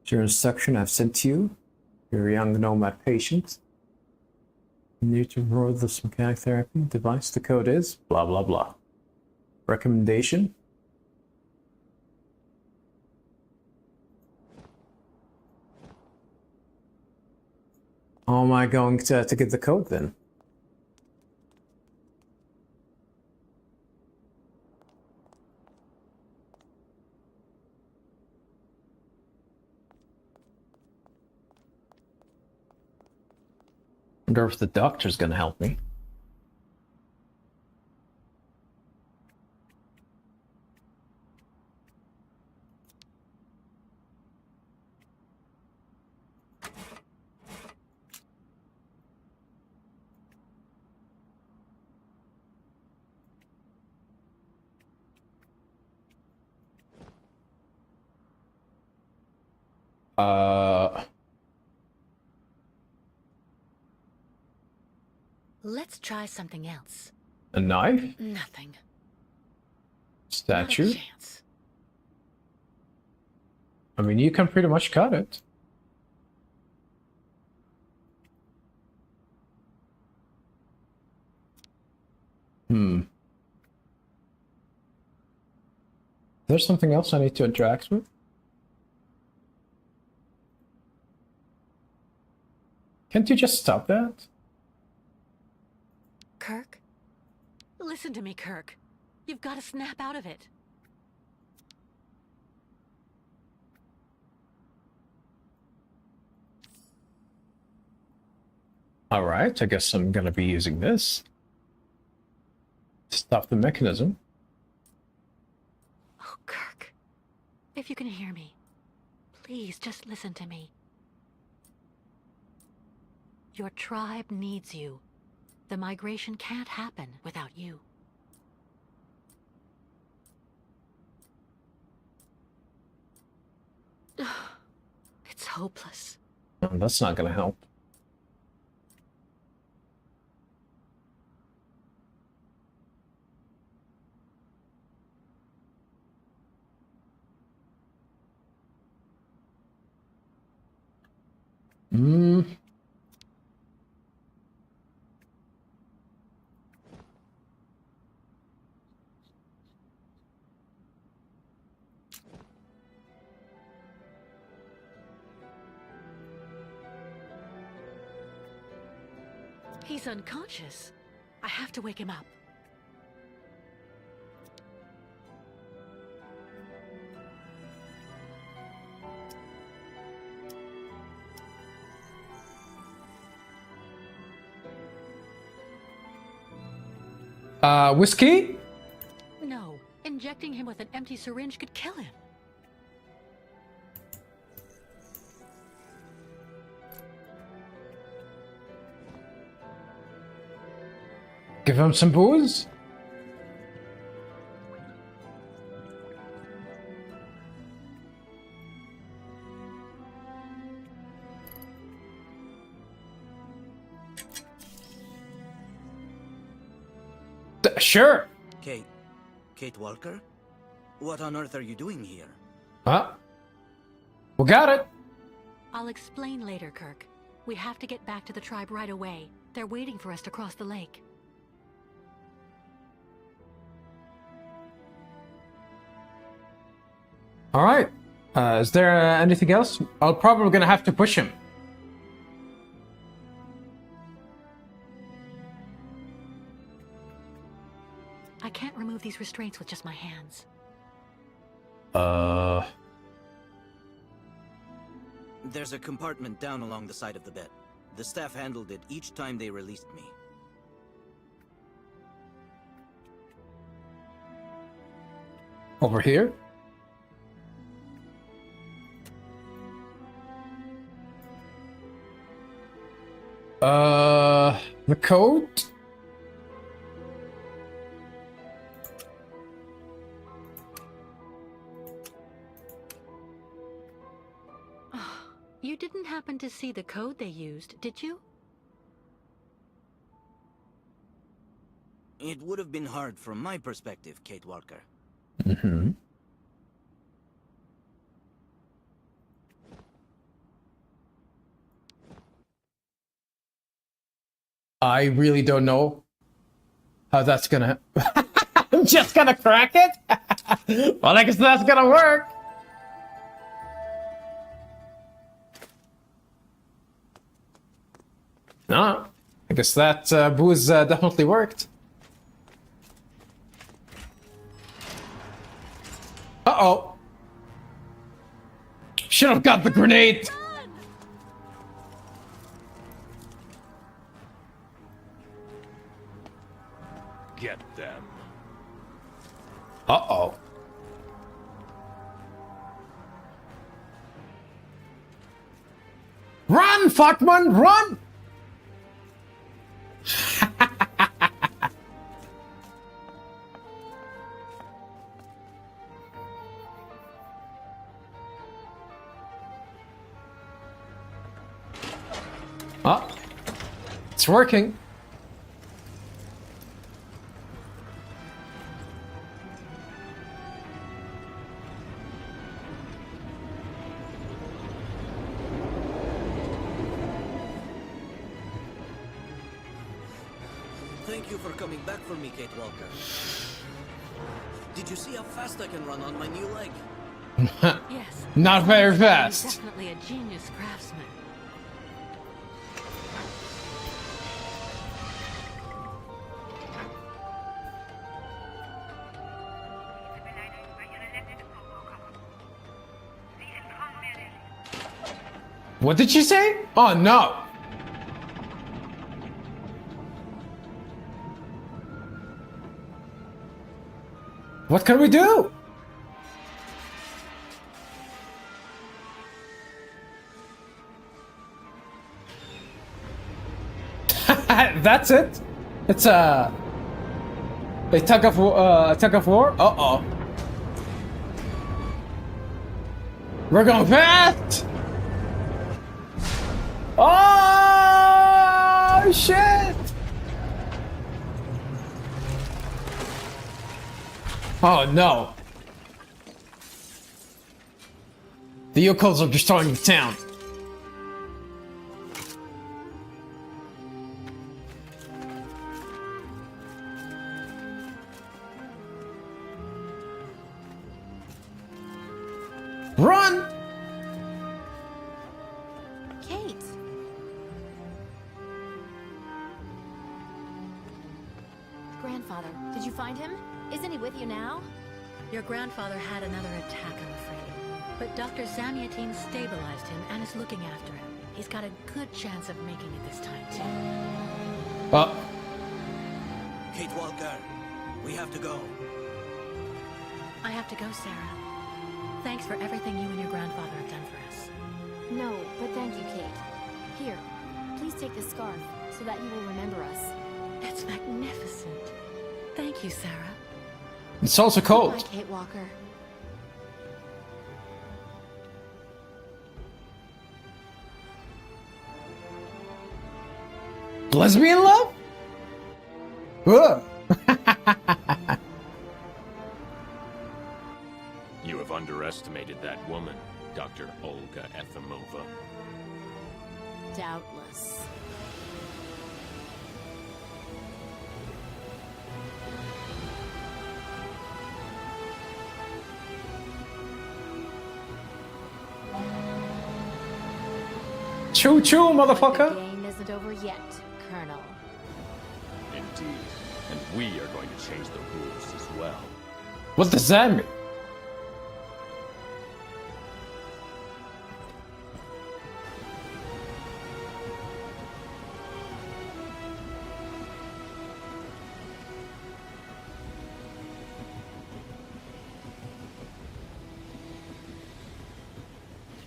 Your instruction I've sent to you, your young nomad patient. You need to enroll this mechanic therapy device. The code is blah blah blah. Recommendation. How am I going to get the code then? I wonder if the doctor's gonna help me. Let's try something else. A knife? Nothing. Statue? Not a chance. I mean, you can pretty much cut it. There's something else I need to interact with? Can't you just stop that? Kirk? Listen to me, Kirk. You've got to snap out of it. Alright, I guess I'm gonna be using this. Stop the mechanism. Oh, Kirk. If you can hear me, please just listen to me. Your tribe needs you. The migration can't happen without you. It's hopeless. That's not gonna help. He's unconscious. I have to wake him up. Whiskey? No, injecting him with an empty syringe could kill him. Give him some booze? Sure. Kate Walker? What on earth are you doing here? Huh? We got it. I'll explain later, Kirk. We have to get back to the tribe right away. They're waiting for us to cross the lake. All right. Is there anything else? I'm probably gonna have to push him. I can't remove these restraints with just my hands. There's a compartment down along the side of the bed. The staff handled it each time they released me. Over here? The code? You didn't happen to see the code they used, did you? It would have been hard from my perspective, Kate Walker. Mm-hmm. I really don't know how that's gonna... I'm just gonna crack it? Well, I guess that's gonna work. No, I guess that booze definitely worked. Uh-oh. Should have got the grenade. Get them. Uh-oh. Run, fuckman, run! Oh, it's working. Thank you for coming back for me, Kate Walker. Did you see how fast I can run on my new leg? Yes. Not very He's fast. definitely a genius craftsman. What did she say? Oh no. What can we do? That's it. It's a tug of war. Uh-oh. We're going fast. Oh shit. Oh no. The Yoko's are destroying the town. Run! Kate! Grandfather, did you find him? Isn't he with you now? Your grandfather had another attack, I'm afraid. But Dr. Zamiatine stabilized him and is looking after him. He's got a good chance of making it this time, too. Oh. Kate Walker, we have to go. I have to go, Sarah. Thanks for everything you and your grandfather have done for us. No, but thank you, Kate. Here, please take this scarf so that you will remember us. It's magnificent. Thank you, Sarah. It's also cold. Goodbye, Kate Walker. Lesbian love? Ugh. You have underestimated that woman, Dr. Olga Efimova. Doubtless. Choo choo, motherfucker. The game isn't over yet, Colonel. Indeed. And we are going to change the rules as well. What does that mean?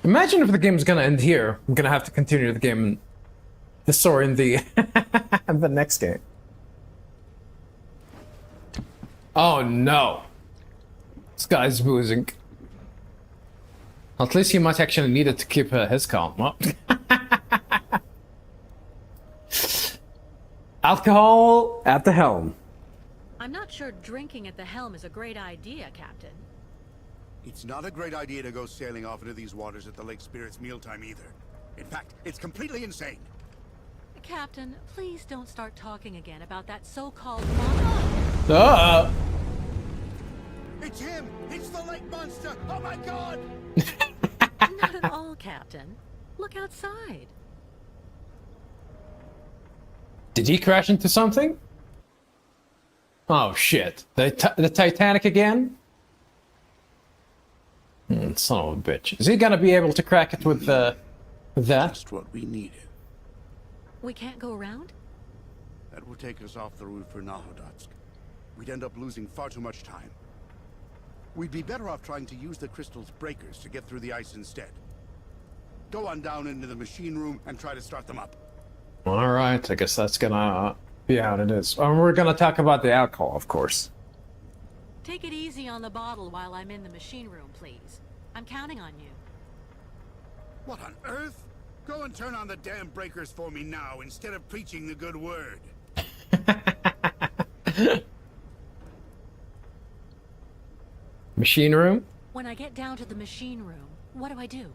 Imagine if the game's gonna end here. I'm gonna have to continue the game, the story in the the next game. Oh no! This guy's boozing. At least he might actually need it to keep his calm. Well, alcohol at the helm. I'm not sure drinking at the helm is a great idea, Captain. It's not a great idea to go sailing off into these waters at the Lake Spirit's mealtime either. In fact, it's completely insane. Captain, please don't start talking again about that so-called monster. It's him! It's the lake monster! Oh my god! Not at all, Captain. Look outside. Did he crash into something? Oh shit. The Titanic again? Son of a bitch. Is he gonna be able to crack it with that? Just what we needed. We can't go around? That would take us off the route for Nahodotsk. We'd end up losing far too much time. We'd be better off trying to use the crystal's breakers to get through the ice instead. Go on down into the machine room and try to start them up. Alright, I guess that's gonna be how it is. We're gonna talk about the alcohol, of course. Take it easy on the bottle while I'm in the machine room, please. I'm counting on you. What on earth? Go and turn on the damn breakers for me now instead of preaching the good word. Machine room? When I get down to the machine room, what do I do?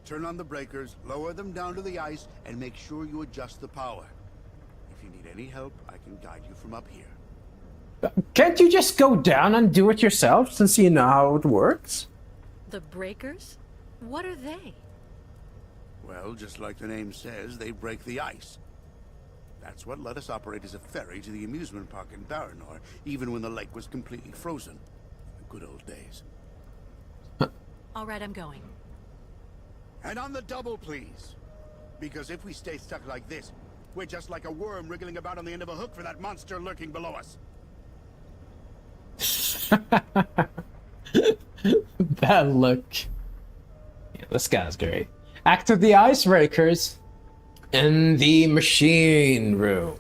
Turn on the breakers, lower them down to the ice, and make sure you adjust the power. If you need any help, I can guide you from up here. Can't you just go down and do it yourself since you know how it works? The breakers? What are they? Well, just like the name says, they break the ice. That's what let us operate as a ferry to the amusement park in Baranor, even when the lake was completely frozen. The good old days. All right, I'm going. And on the double, please. Because if we stay stuck like this, we're just like a worm wriggling about on the end of a hook for that monster lurking below us. That look. Yeah, this guy's great. Active the icebreakers in the machine room.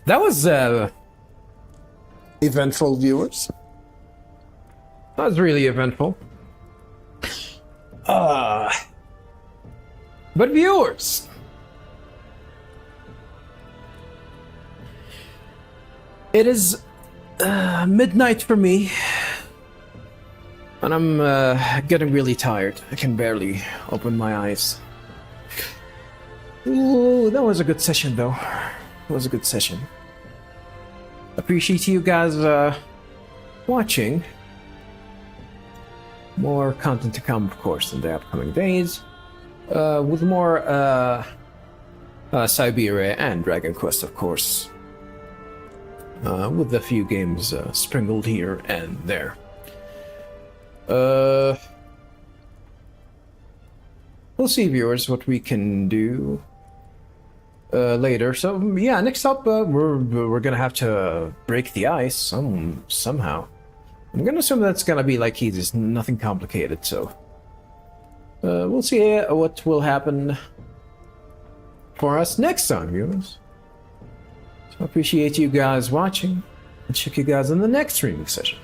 That was eventful, viewers. That was really eventful. But viewers, it is midnight for me, and I'm getting really tired. I can barely open my eyes. Ooh, that was a good session, though. It was a good session. Appreciate you guys watching. More content to come, of course, in the upcoming days. With more Syberia and Dragon Quest, of course. With a few games sprinkled here and there. We'll see, viewers, what we can do later. So yeah, next up, we're gonna have to break the ice somehow. I'm gonna assume that's gonna be like easy, it's nothing complicated. So we'll see what will happen for us next time, viewers. So I appreciate you guys watching, and check you guys in the next streaming session.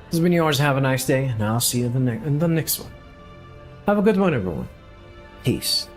This has been yours. Have a nice day, and I'll see you in the next one. Have a good one, everyone. Peace.